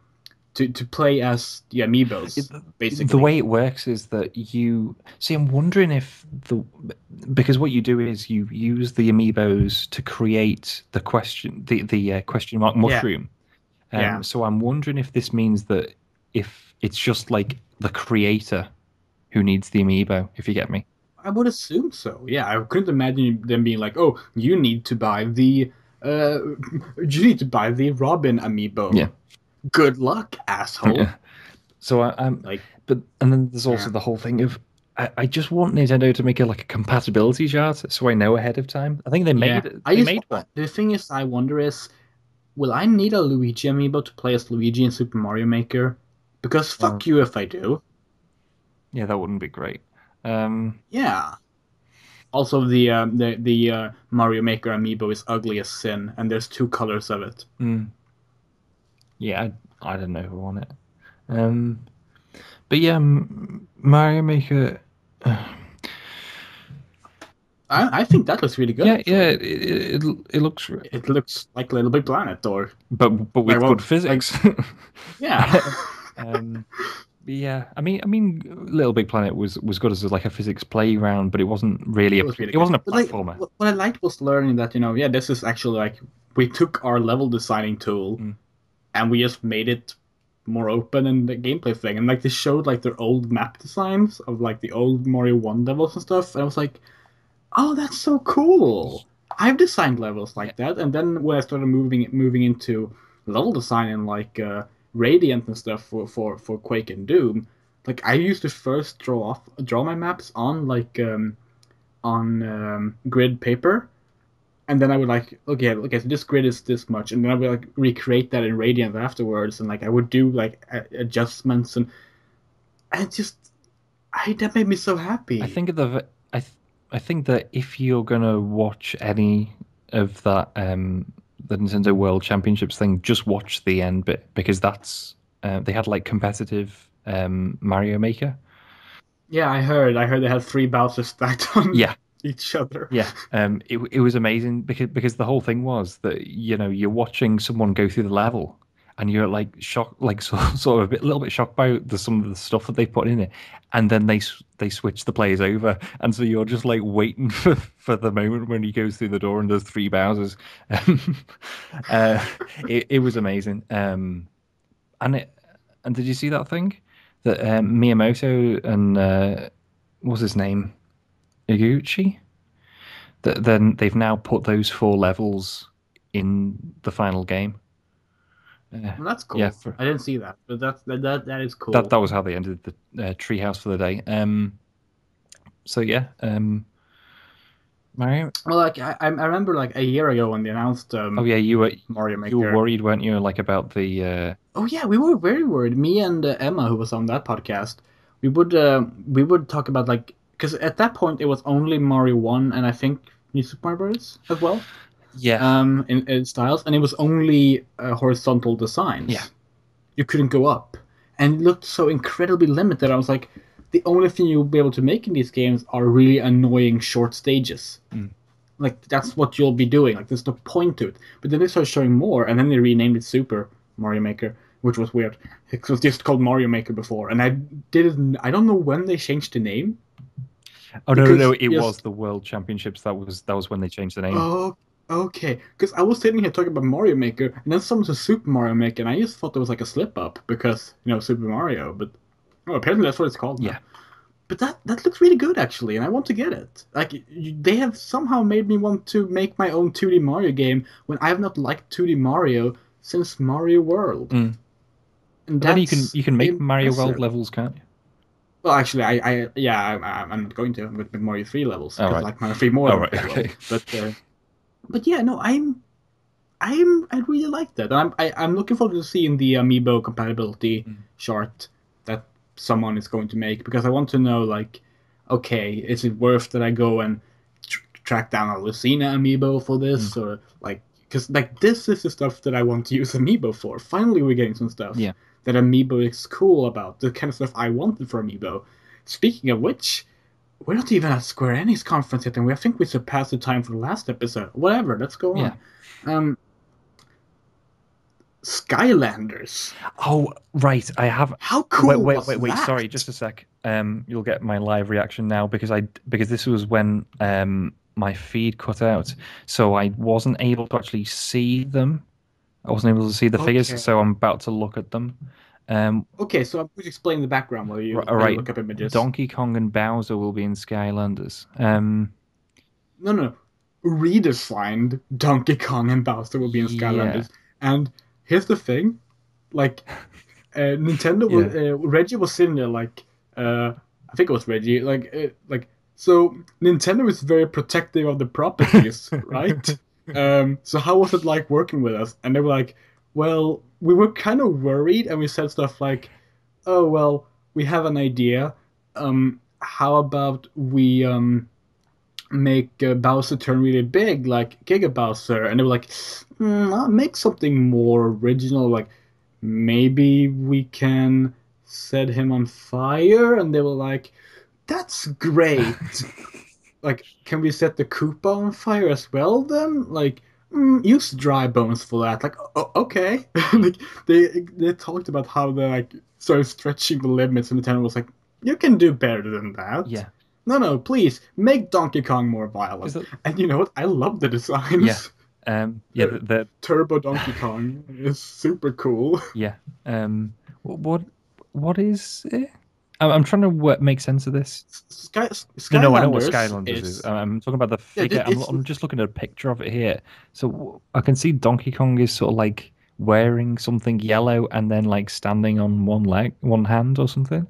play as the amiibos, basically. The way it works is that you see. I'm wondering if because what you do is you use the amiibos to create the question mark mushroom. Yeah. So I'm wondering if this means that if it's just like the creator who needs the amiibo, if you get me. I would assume so. Yeah, I couldn't imagine them being like, "Oh, you need to buy the uh, you need to buy the Robin Yeah, amiibo. Good luck, asshole. yeah. So I'm, Like, but and then there's yeah, also the whole thing of I just want Nintendo to make like a compatibility chart so I know ahead of time. I think yeah. they made one. The thing is, I wonder is, will I need a Luigi amiibo to play as Luigi in Super Mario Maker? Because Um, fuck you if I do. yeah, that wouldn't be great. Yeah. Also, the Mario Maker amiibo is ugly as sin, and there's two colors of it. Mm, yeah, I don't know who want it. Um, but yeah, Mario Maker. I think that looks really good, Yeah, yeah, actually. it looks, It looks like Little Big Planet, or but like, with good well, like, physics. yeah, um, but yeah, I mean, Little Big Planet was good as like a physics playground, but it wasn't really it was really it good. wasn't a But like, platformer. what I liked was learning that yeah, this is actually like we took our level designing tool Mm. and we just made it more open in the gameplay thing. And like they showed like their old map designs of like the old Mario One levels and stuff, and I was like, oh, that's so cool. I've designed levels Yeah, like that, and then when I started moving into level design and like Radiant and stuff for Quake and Doom, like I used to first draw my maps on like on grid paper, and then I would like okay, so this grid is this much, and then I would like recreate that in Radiant afterwards, and like I would do like adjustments, and it just that made me so I happy. think I think that if you're gonna watch any of that the Nintendo World Championships thing, just watch the end bit because that's they had like competitive Mario Maker. Yeah, I heard they had three Bowser stacked on Yeah, each other. yeah. It was amazing because the whole thing was that you're watching someone go through the level and you're like shocked, like sort of a little bit shocked by some of the stuff that they put in it, and then they switch the players over, and so you're just like waiting for the moment when he goes through the door and there's three Bowsers. Um, uh, it was amazing. And it and did you see that thing that Miyamoto and what's his name Iguchi? That then they've now put those four levels in the final game. Well, that's Yeah, cool. I didn't see that, but that is that cool. was how they ended the treehouse for the day. So yeah, Mario. Well, like I remember like a year ago when they announced Oh yeah, Mario you were Maker. worried, weren't you? Like about the Oh yeah, we were very worried. Me and Emma, who was on that podcast, we would talk about like because at that point it was only Mario One and I think New Super Mario Bros. As well, yeah, in styles, and it was only horizontal yeah. designs. You couldn't go up, and it looked so incredibly limited. I was like, the only thing you'll be able to make in these games are really annoying short stages. Mm. Like that's what you'll be doing. Like there's no point to it. But then they started showing more, and then they renamed it Super Mario Maker, which was weird. It was just called Mario Maker before, and I didn't. I don't know when they changed the name Oh no, no, no! because It was yes. the World Championships. That was when they changed the name. Oh, okay. Because I was sitting here talking about Mario Maker, and then someone said Super Mario Maker, and I just thought it was like a slip up because Super Mario. But oh, apparently that's what it's called now. Yeah, But that looks really good actually, and I want to get it. Like they have somehow made me want to make my own 2D Mario game when I have not liked 2D Mario since Mario World, mm. and But then that's you can make Mario World impressive. levels, can't you? Well, actually, I'm not going to. I'm going to make Mario 3 levels All because I right, like Mario 3 more all than right, Mario World. okay. But yeah, no, I really like that. I'm looking forward to seeing the amiibo compatibility Mm. chart that someone is going to make because I want to know like, okay, is it worth that I go and track down a Lucina amiibo for Mm. this or like because like this is the stuff that I want to use amiibo for. Finally, we're getting some stuff Yeah. that amiibo is cool about the kind of stuff I wanted for amiibo. Speaking of which. We're not even at Square Enix conference yet, and I think we surpassed the time for the last episode. Whatever, let's go Yeah. on. Um, Skylanders. Oh, right. I have. How Wait, cool wait, was wait, wait. Sorry, that? just a sec. You'll get my live reaction now because this was when my feed cut out, so I wasn't able to actually see them. I wasn't able to see the figures, so Okay. I'm about to look at them. Um, Okay, so I'm going to explain the background all while you right. look up images. Donkey Kong and Bowser will be in Skylanders. No, no, no. redesigned Donkey Kong and Bowser will be in Yeah. Skylanders. And here's the thing, like Nintendo was Yeah. Reggie was sitting there I think it was Reggie so Nintendo is very protective of the properties, right? So how was it like working with us? And they were like, well, we were kind of worried, and we said stuff like, oh well, we have an idea. How about we make Bowser turn really big, like Giga Bowser? And they were like, I'll make something more original, like maybe we can set him on fire. And they were like, that's great. Like, can we set the Koopa on fire as well then? Like, use dry bones for that. Like, okay. Like, they talked about how they like started stretching the limits, and the tenor was like, you can do better than that. Yeah. No, no, please make Donkey Kong more Because violent. And you know what? I love the yeah. designs. Yeah, the Turbo Donkey Kong is super cool. yeah. What what is it? I'm trying to make sense of this. No, I know what Skylanders Skylanders is. is I'm talking about the yeah, figure. it's I'm just looking at a picture of it here. So I can see Donkey Kong is sort of like wearing something yellow and then like standing on one leg, one hand or something.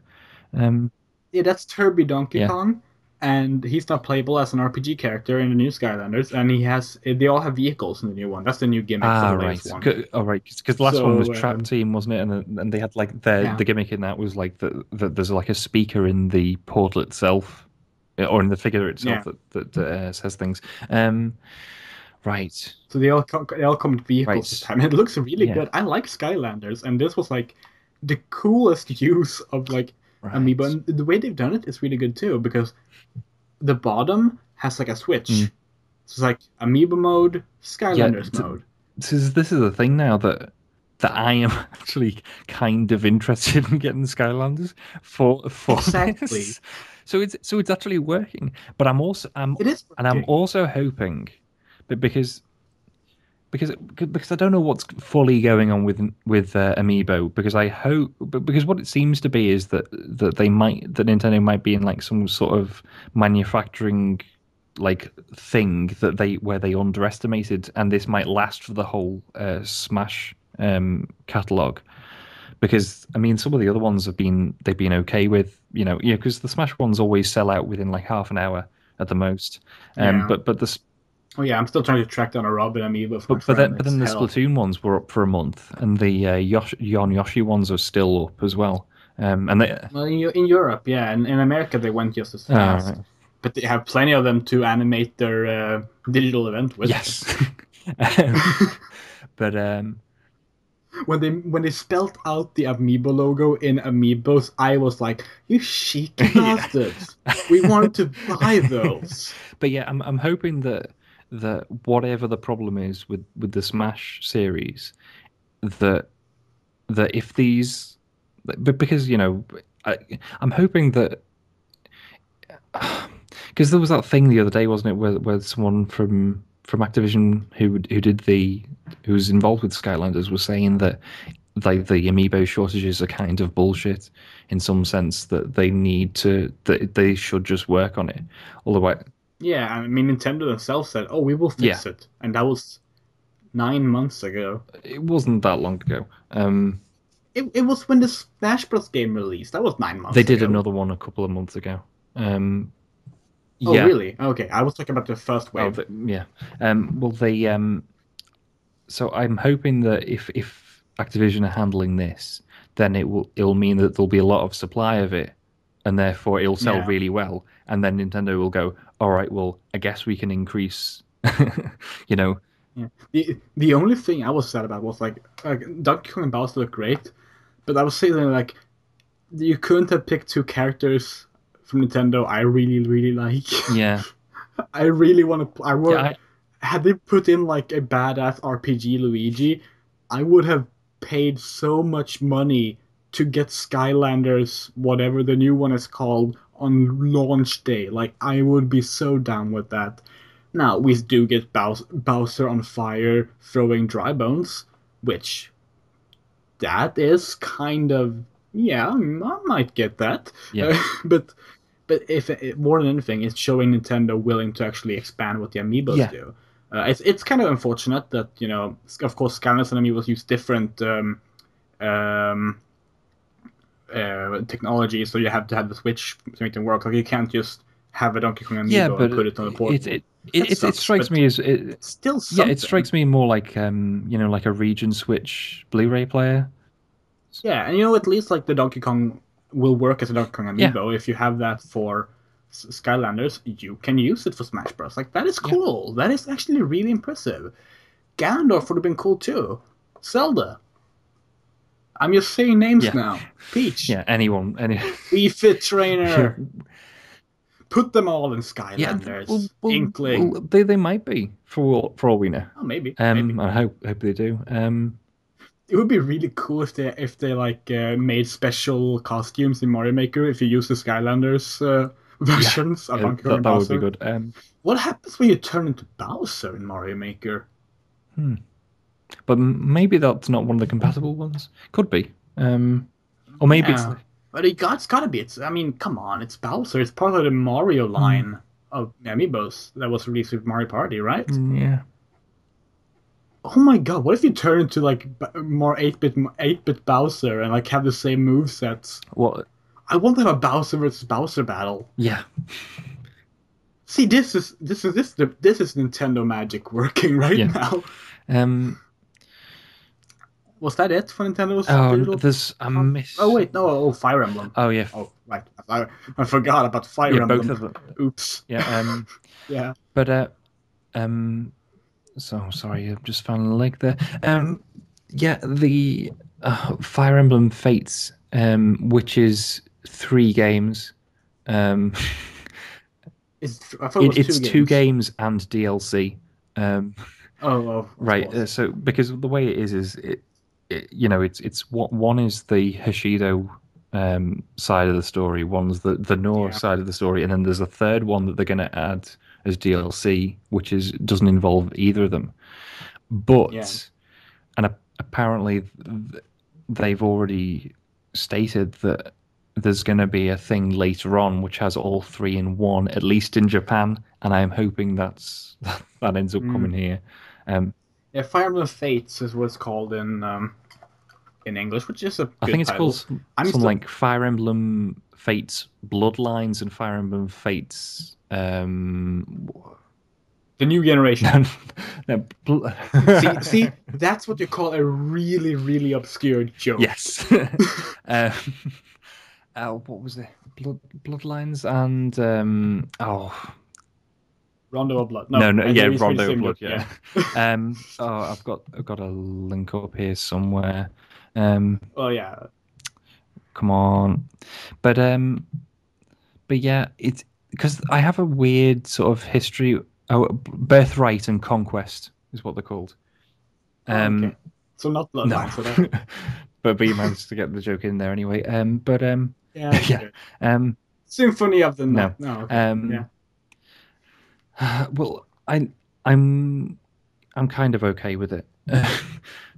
Um, yeah, that's Turby Donkey yeah. Kong, and he's not playable as an RPG character in the new Skylanders. And they all have vehicles in the new one. That's the new gimmick for Ah, the latest right. one. All right. Because the last one was So Trap Team, wasn't it? And they had like yeah, the gimmick in that was like that there's like a speaker in the portal itself, or in the figure itself yeah. that says things. Um, right. So they all come with vehicles this Right. time. It looks really Yeah. good. I like Skylanders, and this was like the coolest use of like amiibo. Right. And the way they've done it is really good too, because the bottom has like a Mm. switch. So it's like amiibo mode, Yeah. Skylanders mode. This is the thing now that I am actually kind of interested in getting Skylanders for Exactly. this. So it's actually working. But It is I'm working. also hoping, but because I don't know what's fully going on with Amiibo, because I hope, because what it seems to be is that Nintendo might be in like some sort of manufacturing like thing that they where they underestimated, and this might last for the whole Smash catalog. Because I mean, some of the other ones they've been okay with, because the Smash ones always sell out within like half an hour at the most. Yeah. But the Oh yeah, I'm still trying to track down a Robin amiibo for my but then friend. but It's then the hell. Splatoon ones were up for a month, and the Yoshi ones are still up as well. And they Well, in Europe, yeah, and in America they went just as fast, right. but they have plenty of them to animate their digital event with. Yes. um, but When they spelt out the Amiibo logo in Amiibos, I was like, "You cheeky yeah. bastards! We wanted to buy those." But yeah, I'm hoping that whatever the problem is with the Smash series, that if these, but because I, I'm hoping that because there was that thing the other day, wasn't it, where someone from Activision who was involved with Skylanders was saying that like the amiibo shortages are kind of bullshit in some sense, that they should just work on it. Although Yeah, I mean Nintendo themselves said, "Oh, we will yeah, fix it," and that was 9 months ago. it wasn't that long ago. It was when the Smash Bros. Game released. That was nine They months did ago. another one a couple of months ago. Um, Oh, yeah. really? Okay, I was talking about the first Oh, wave. yeah. Well, they so I'm hoping that if Activision are handling this, then it'll mean that there'll be a lot of supply of it, and therefore it'll sell Yeah. really well. And then Nintendo will go, all right, well, I guess we can increase, you know, Yeah. The only thing I was sad about was like Donkey Kong and Bowser look great, but I was saying like you couldn't have picked two characters from Nintendo I really like. yeah, I really want to. I yeah, would had they put in like a badass RPG Luigi, I would have paid so much money to get Skylanders, whatever the new one is called, on launch day. Like I would be so down with that. Now we do get Bowser on fire throwing dry bones, which that is kind of yeah, I might get that, yeah, but but if more than anything, it's showing Nintendo willing to actually expand what the amiibos Yeah, do. It's kind of unfortunate that of course, Skylanders and amiibos use different um, technology, so you have to have the Switch to make them work. Like you can't just have a Donkey Kong yeah, amiibo and but put it on the it portable. it That it, it sucks, strikes but me as still yeah, it something. strikes me more like like a region switch Blu-ray player. Yeah, and at least like the Donkey Kong will work as a Donkey Kong Yeah, amiibo. If you have that for Skylanders, you can use it for Smash Bros. Like that is yeah, cool. That is actually really impressive. Ganondorf would have been cool too. Zelda. I'm just saying names yeah, now. Peach. yeah. Anyone, any, Wii Fit yeah, Trainer. Put them all in yeah. Skylanders. Inkling. They might be for all we know. Oh, maybe. I hope they do. It would be really cool if they like made special costumes in Mario Maker if you use the Skylanders Yeah, versions of Donkey Kong and that would be Bowser. good. What happens when you turn into Bowser in Mario Maker? Hmm. But maybe that's not one of the compatible ones. Could be. Or maybe it's Yeah, like. but it's gotta be. I mean, come on, it's Bowser. It's part of the Mario Hmm, line of amiibos that was released with Mario Party, right? yeah. Oh my god, what if you turn into like more 8-bit Bowser and like have the same move sets? What? I want to have a Bowser versus Bowser battle. Yeah. See, this is Nintendo magic working right Yeah. now. Um. Was that it for Nintendo's Oh, digital? there's a Oh miss. wait, no. Oh, Fire Emblem. Oh yeah. Oh right, I forgot about Yeah. Fire Both Emblem. of them. Oops. Yeah. Yeah. But um. So sorry, I've just found a link there. Yeah. The Fire Emblem Fates. Which is 3 games. Um. I thought it was two It's two games. games and DLC. Um. Of Right. course. So because the way it is it's what one is the Hoshido side of the story, one's the Norse Yeah. side of the story, and then there's a third one that they're going to add as DLC, which is doesn't involve either of them. Yeah. But apparently they've already stated that there's going to be a thing later on which has all three in one, at least in Japan, and I'm hoping that ends up coming Mm. here. Um, Yeah. Fire Emblem Fates is what it's called in English, which is a I think good it's called title. I'm something still like Fire Emblem Fates Bloodlines and Fire Emblem Fates. the new generation. No, no, See, that's what you call a really, really obscure joke. yes. um, what was it? Bloodlines and Rondo of Blood. no, No, no, there yeah, is really the Rondo of same Blood, joke. yeah. Yeah. I've got a link up here somewhere. Um, Oh yeah. come on, but yeah, it's because I have a weird sort of history. Oh, birthright and conquest is what they're called. Oh, okay. So not No, Bloodlines at all. but you managed to get the joke in there anyway. But Yeah, that's yeah, good. um, Symphony of the no, Night. No, okay. Yeah. um, well, I'm I'm kind of okay with it,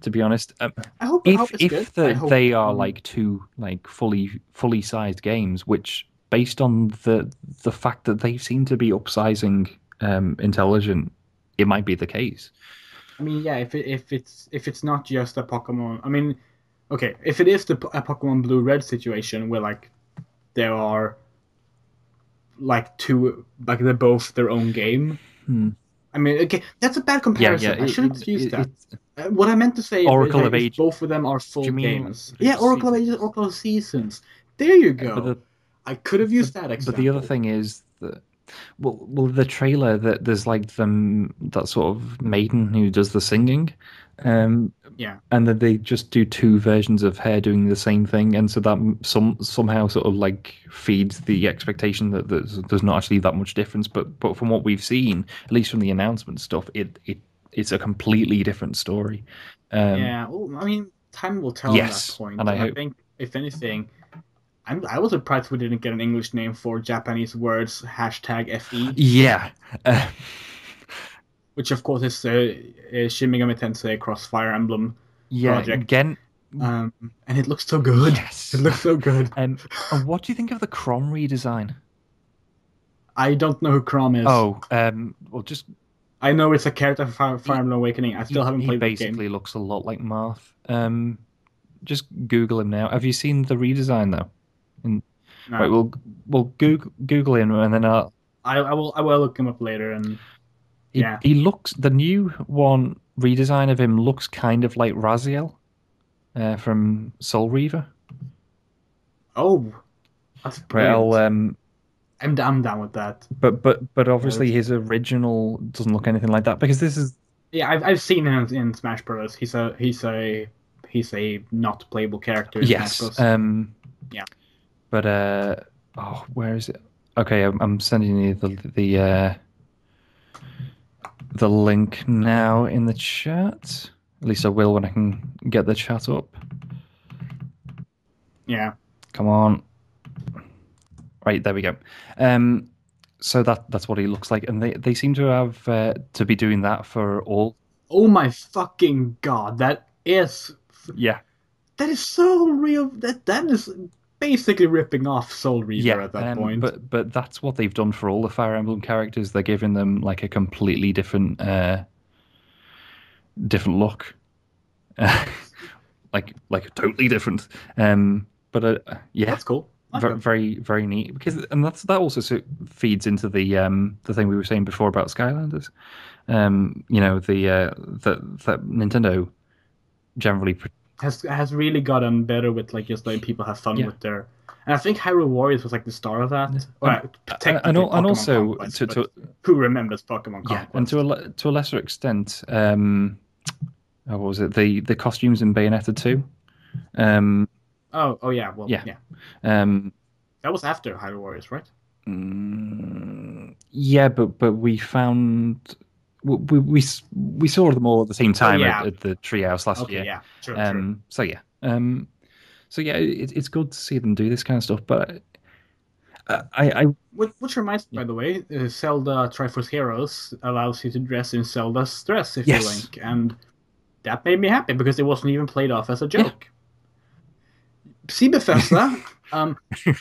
to be honest. I hope it's good. I hope They are like two like fully sized games, which based on the fact that they seem to be upsizing intelligent, it might be the case. I mean, yeah, if it's not just a Pokemon, I mean, okay, if it is a Pokemon Blue Red situation where like there are like two, like they're both their own game. Hmm. I mean, okay, that's a bad Yeah. comparison. I shouldn't have used that. It What I meant to say is Oracle that of if Age. both of them are Do full you mean games, like yeah, Oracle of Ages, seasons? Oracle of Seasons. There you But go. I could have used that but the other example. thing is that the trailer that there's like them that sort of maiden who does the singing, um, Yeah, and then they just do two versions of her doing the same thing, and so that somehow sort of like feeds the expectation that there's not actually that much difference. But from what we've seen, at least from the announcement stuff, it's a completely different story. Um, yeah. Well, I mean, time will tell on that yes, and point, I and I hope think if anything, I was surprised we didn't get an English name for Japanese words #FE, yeah. which of course is Shin Megami Tensei Crossfire Emblem Yeah, project. Gen. And it looks so good. It Yes. looks so good. And what do you think of the Crom redesign? I don't know who Crom is. Oh, well, just I know it's a character from Fire he, Emblem Awakening. I still he haven't he played that game. basically looks a lot like Marth. Just Google him now. Have you seen the redesign though? In, right, No, we'll Google him and then I will look him up later. And yeah. he looks the new one redesign of him looks kind of like Raziel from Soul Reaver. Oh, that's Right, I'll brilliant. I'm down with that. but Yeah, obviously his original doesn't look anything like that because this is yeah. I've seen him in Smash Bros. He's a not playable character in Smash yes. Bros. Yeah. But oh, where is it? Okay, I'm sending you the link now in the chat. At least I will when I can get the chat up. Yeah. Come on. Right, there we go. So that's what he looks like, and they seem to have to be doing that for all. Oh my fucking god, Yeah, that is so real. That is basically ripping off Soul Reaver yeah. at that point. But that's what they've done for all the Fire Emblem characters. They're giving them like a completely different look, like totally different. But yeah, That's cool. I like that. very very neat because and that also feeds into the thing we were saying before about Skylanders. That Nintendo generally. Has really gotten better with like just letting people have fun Yeah, with their. And I think Hyrule Warriors was like the start of that. and Well, technically and Pokemon also Conquest, but who remembers Pokemon yeah, and Conquest? to a lesser extent, what was it? The costumes in Bayonetta 2. Um, Oh yeah, well yeah, yeah, um, that was after Hyrule Warriors, right? yeah, but we found we saw them all at the same Oh time yeah, at the treehouse last okay, year. yeah, true. So yeah, it's good to see them do this kind of stuff. But I Which reminds me, yeah. by the way, Zelda Triforce Heroes allows you to dress in Zelda's dress if you're Yes, Link, and that made me happy because it wasn't even played off as a yeah. joke. See, Bethesda,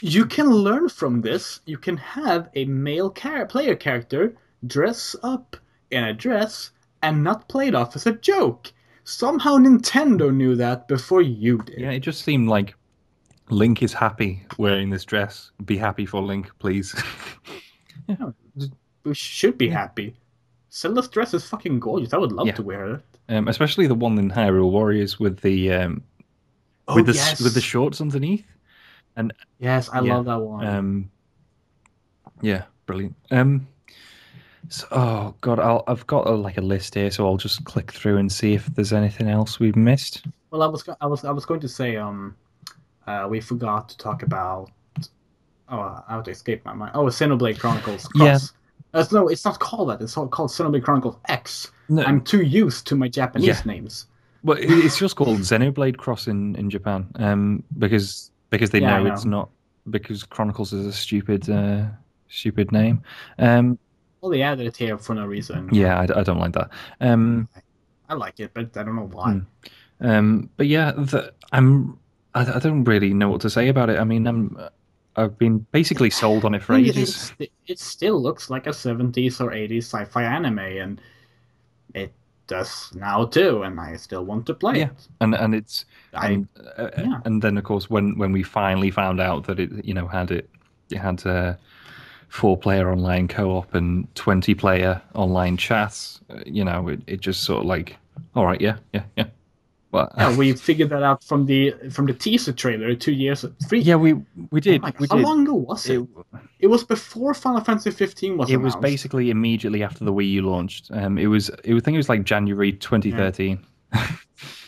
you can learn from this. You can have a male player character dress up in a dress and not played off as a joke. Somehow Nintendo knew that before you Yeah, did. it just seemed like Link is happy wearing this dress. Be happy for Link, please. Yeah, No, we should be yeah, happy. Zelda's dress is fucking gorgeous. I would love yeah. to wear it. Especially the one in Hyrule Warriors Oh with the yes, shorts underneath, and yes, I yeah, love that one. um, yeah, brilliant. So, oh god, I've got like a list here, so I'll just click through and see if there's anything else we've missed. Well, I was going to say we forgot to talk about. Oh, I would escape my mind. Oh, Xenoblade Chronicles Yeah, Cross. No, it's not called that. It's called Xenoblade Chronicles X. no, I'm too used to my yeah. Japanese names. Well, it's just called Xenoblade Cross in Japan, because they Yeah, I know it's know. not because Chronicles is a stupid name. Um, Well, they added it here for no reason. Yeah, yeah, I don't like that. Um, I like it, but I don't know why. hmm. But yeah, I don't really know what to say about it. I mean, I've been basically sold on it for I mean, ages. it still looks like a 70s or 80s sci-fi anime, and it does now too. And I still want to play Yeah, it. and it's I Yeah. and then of course when we finally found out that it had 4 player online co-op and 20 player online chats, it just sort of like, all right, yeah. But Yeah, we figured that out from the teaser trailer 2 years, three. yeah, we Oh did my god, we how did long ago was it. it? It was before Final Fantasy 15 was It was announced. basically immediately after the Wii U launched. I think it was like January Yeah, 2013.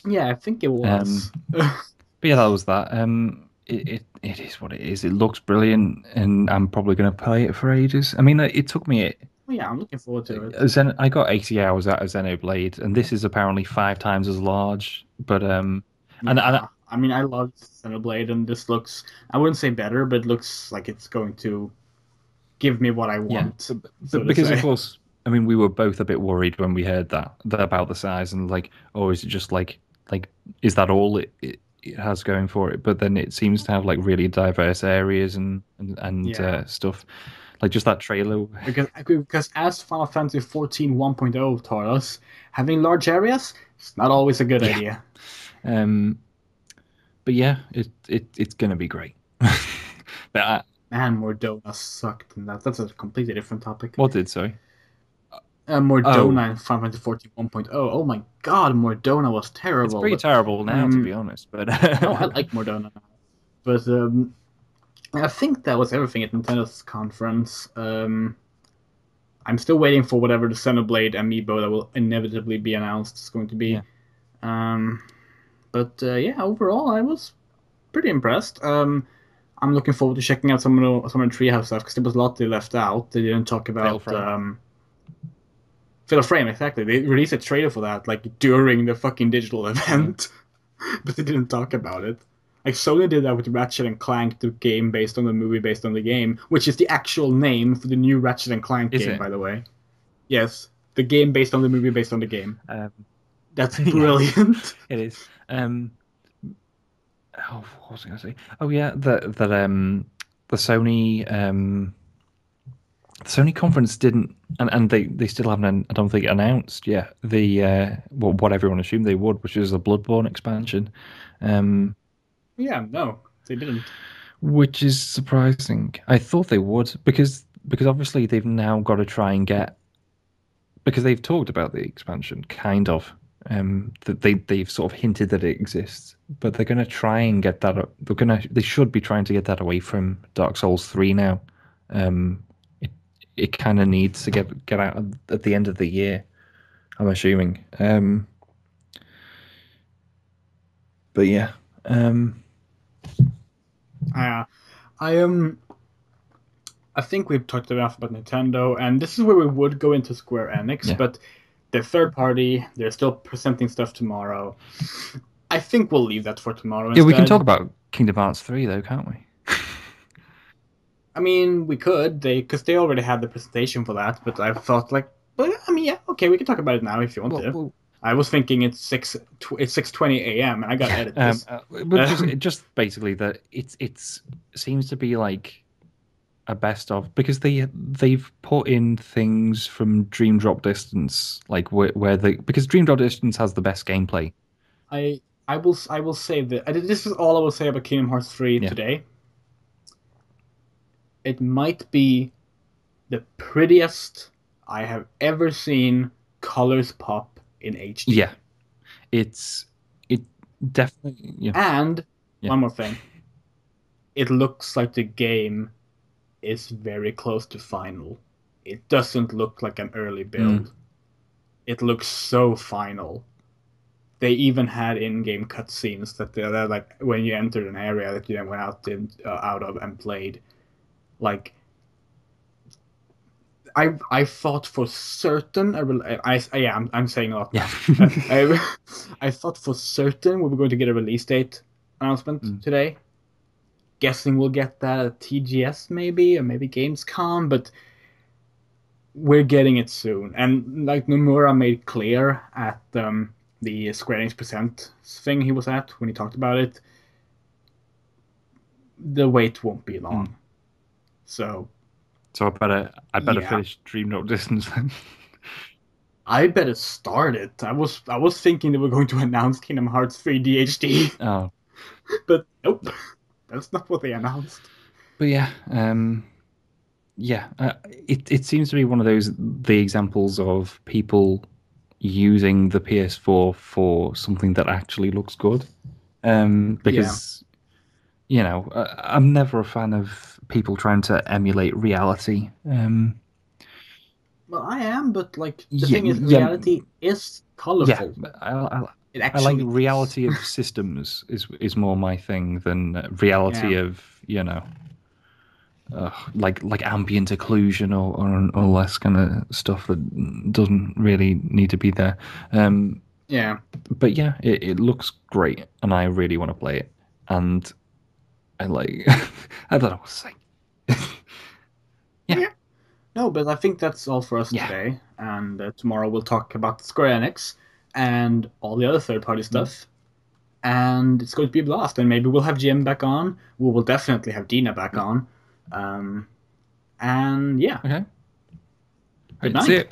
yeah, I think it um, was. but yeah, that was that. It is what it is. It looks brilliant, and I'm probably going to play it for ages. I mean, it took me Oh yeah, I'm looking forward to it. I got 80 hours out of Xenoblade, and this is apparently 5 times as large. But and Yeah, I mean, I love Xenoblade, and this looks, I wouldn't say better, but it looks like it's going to give me what I yeah, want, so to because of say. course, I mean, we were both a bit worried when we heard that about the size and like, oh, is it just like is that all it has going for it? But then it seems to have like really diverse areas and Yeah, stuff. Like just that trailer. Because as Final Fantasy 14 1.0 taught us, having large areas is not always a good Yeah. idea. Um, but yeah, it's gonna be great. But Man, Mordona sucked in that. That's a completely different topic. what did sorry? Oh, Mordona in Final Fantasy 14 1.0. Oh my god, Mordona was it's terrible. pretty But terrible now, to be um, honest. But no, I like Mordona now. But I think that was everything at Nintendo's conference. I'm still waiting for whatever the Xenoblade amiibo that will inevitably be announced is going to yeah, be. Um, but yeah, overall, I was pretty impressed. I'm looking forward to checking out some of the Treehouse stuff because there was a lot they left out. They didn't talk Fatal about Frame. Fatal Frame exactly. They released a trailer for that like during the fucking digital Yeah. event, but they didn't talk about it. Like Sony did that with Ratchet and Clank, the game based on the movie based on the game, which is the actual name for the new Ratchet and Clank Is game, it? by the way. Yes, the game based on the movie based on the game. Um, That's yeah, brilliant. it is. Oh, what was I going to say? Oh yeah, the Sony conference didn't, and they still haven't. I don't think announced yet the what everyone assumed they would, which is the Bloodborne expansion, um, Yeah, no, they didn't. which is surprising. I thought they would because obviously they've now got to try and get because they've talked about the expansion, kind of. That they've sort of hinted that it exists, but they're going to try and get that. They should be trying to get that away from Dark Souls 3 now. It it kind of needs to get out at the end of the year. I'm assuming. But yeah, um, Uh, I I think we've talked enough about Nintendo, and this is where we would go into Square Enix, yeah. but the third party, they're still presenting stuff tomorrow. I think we'll leave that for tomorrow Yeah, we can talk instead. about Kingdom Hearts 3 though, can't we? I mean, we could, because they already had the presentation for that, but I thought like, but I mean, yeah, okay, we can talk about it now if you want to. Well, I was thinking it's 6:20 a.m. and I gotta yeah. edit this. But just basically that it's seems to be like a best of because they've put in things from Dream Drop Distance, like where they because Dream Drop Distance has the best gameplay. I will say that this is all I will say about Kingdom Hearts 3 Yeah, today. It might be the prettiest I have ever seen colors pop in HD. yeah, it definitely yeah And yeah one more thing, it looks like the game is very close to final. It doesn't look like an early mm, build. It looks so final. They even had in-game cutscenes that they're like when you entered an area that you then went out of and played. Like I thought for certain yeah I'm saying a lot yeah. now. I thought for certain we were going to get a release date announcement Mm, today. Guessing we'll get that at TGS maybe or maybe Gamescom, but we're getting it soon. And like Nomura made clear at the Square Enix Present thing he was at when he talked about it, the wait won't be mm. long. So So I better yeah, finish Dream Drop Distance then. I better start it. I was thinking they were going to announce Kingdom Hearts 3 DHD, Oh, but nope, that's not what they announced. but yeah, yeah. It seems to be one of the examples of people using the PS4 for something that actually looks good. Yeah, Because I'm never a fan of people trying to emulate reality. well I am, but like the Yeah, thing is, yeah, reality is yeah. colorful. It I like actually is. reality of systems is more my thing than reality Yeah, of like ambient occlusion or less kind of stuff that doesn't really need to be there. Um, yeah, but yeah, it looks great, and I really want to play it. And I like, I don't know what to say. Yeah, yeah. No, but I think that's all for us yeah. today. And tomorrow we'll talk about Square Enix and all the other third-party Mm. stuff. And it's going to be a blast. And maybe we'll have Jim back on. We will definitely have Dina back Yeah. on. Um, And yeah, Okay. good Right, see night. it.